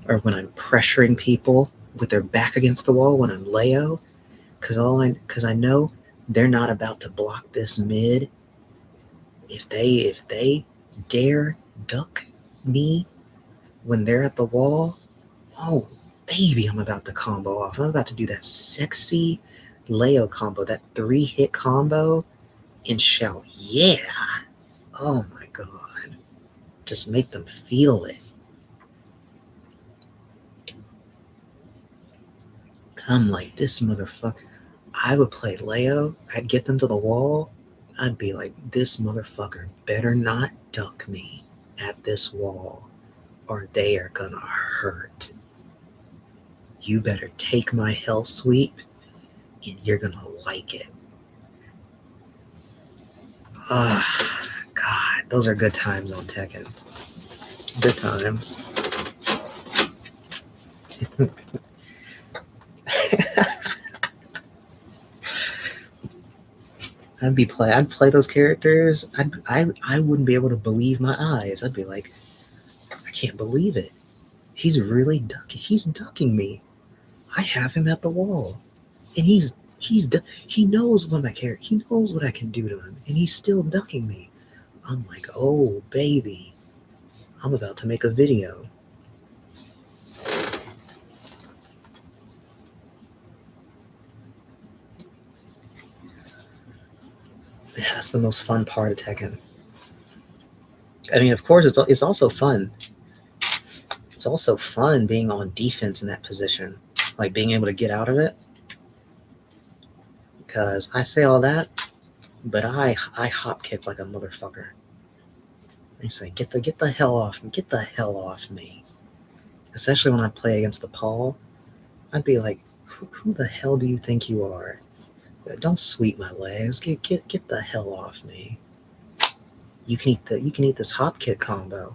Or when I'm pressuring people with their back against the wall when I'm Leo, because I know they're not about to block this mid. If they dare duck me when they're at the wall, oh baby, I'm about to combo off. I'm about to do that sexy Leo combo, that 3-hit combo, and shout, yeah. Oh my god. Just make them feel it. I'm like, this motherfucker. I would play Leo. I'd get them to the wall. I'd be like, this motherfucker better not duck me at this wall or they are gonna hurt. You better take my hell sweep and you're gonna like it. Ah, God, those are good times on Tekken. Good times. I'd play those characters. I wouldn't be able to believe my eyes. I'd be like, I can't believe it. He's really ducking. He's ducking me. I have him at the wall, and he knows what my character. He knows what I can do to him, and he's still ducking me. I'm like, oh baby, I'm about to make a video. Yeah, that's the most fun part of Tekken. I mean, of course, it's also fun. It's also fun being on defense in that position, like being able to get out of it. Because I say all that, but I hop kick like a motherfucker. I say, get the hell off me. Especially when I play against the Paul, I'd be like, who the hell do you think you are? Don't sweep my legs. Get the hell off me. You can eat this hop kick combo,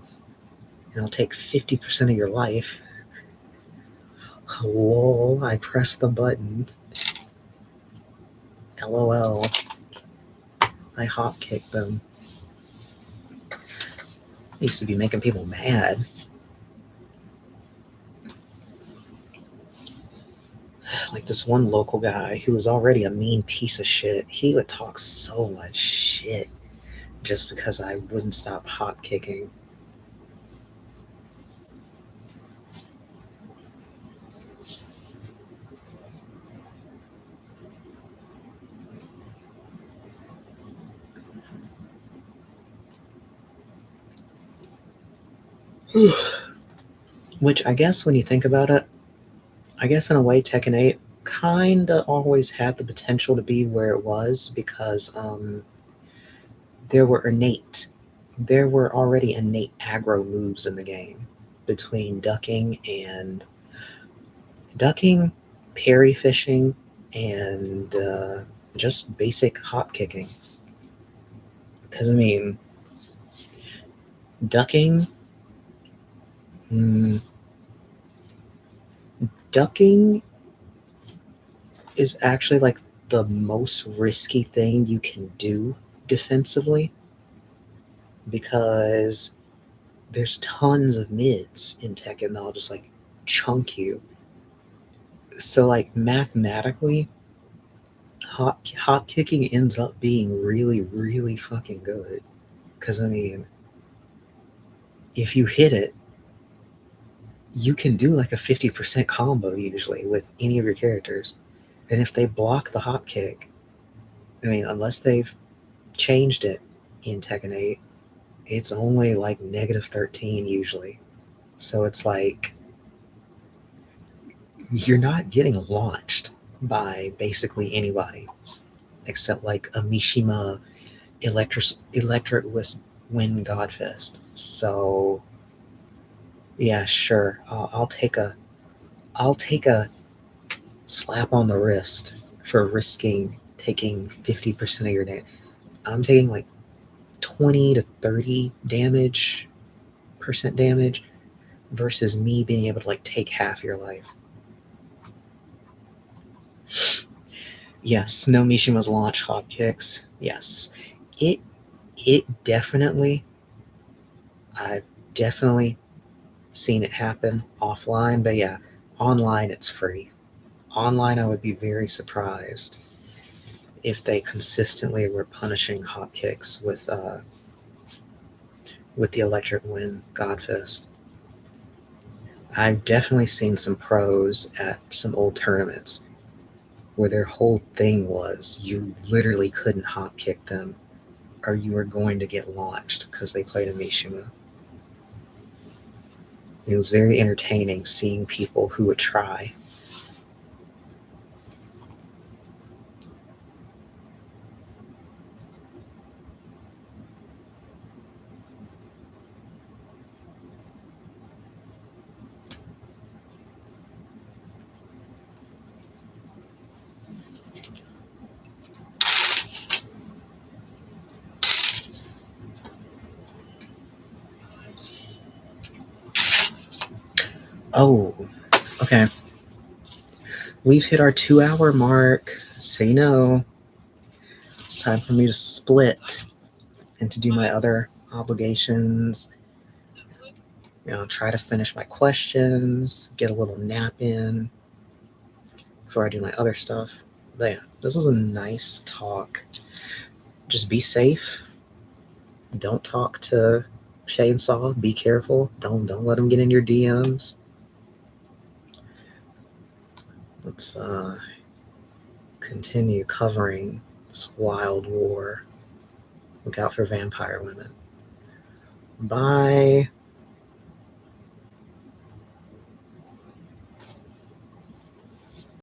and it'll take 50% of your life. Lol, I pressed the button. LOL. I hop kicked them. Used to be making people mad. Like this one local guy who was already a mean piece of shit, he would talk so much shit just because I wouldn't stop hop kicking. Which I guess when you think about it, I guess in a way Tekken 8 kinda always had the potential to be where it was because there were already innate aggro moves in the game between ducking, parry fishing, and just basic hop kicking. Because I mean, ducking, ducking is actually like the most risky thing you can do defensively because there's tons of mids in Tekken that'll just like chunk you. So like mathematically, hop kicking ends up being really, really fucking good. Because I mean, if you hit it, you can do like a 50% combo usually with any of your characters. And if they block the hop kick, I mean, unless they've changed it in Tekken 8, it's only like -13 usually. So it's like you're not getting launched by basically anybody except like a Mishima Electric Wind Godfist. So yeah, sure. I'll take a slap on the wrist for risking taking 50% of your damage. I'm taking like 20 to 30 percent damage versus me being able to like take half your life. Yes, no Mishima's launch hop kicks. Yes. It definitely, I've definitely seen it happen offline, but yeah, online it's free. Online I would be very surprised if they consistently were punishing hop kicks with the Electric Wind Godfist. I've definitely seen some pros at some old tournaments where their whole thing was you literally couldn't hop kick them or you were going to get launched because they played a Mishima. It was very entertaining seeing people who would try. Oh, okay. We've hit our 2-hour mark, so you know it's time for me to split and to do my other obligations. You know, try to finish my questions, get a little nap in before I do my other stuff. But yeah, this was a nice talk. Just be safe. Don't talk to Shay and Saw. Be careful. Don't let them get in your DMs. Let's continue covering this wild war. Look out for vampire women. Bye.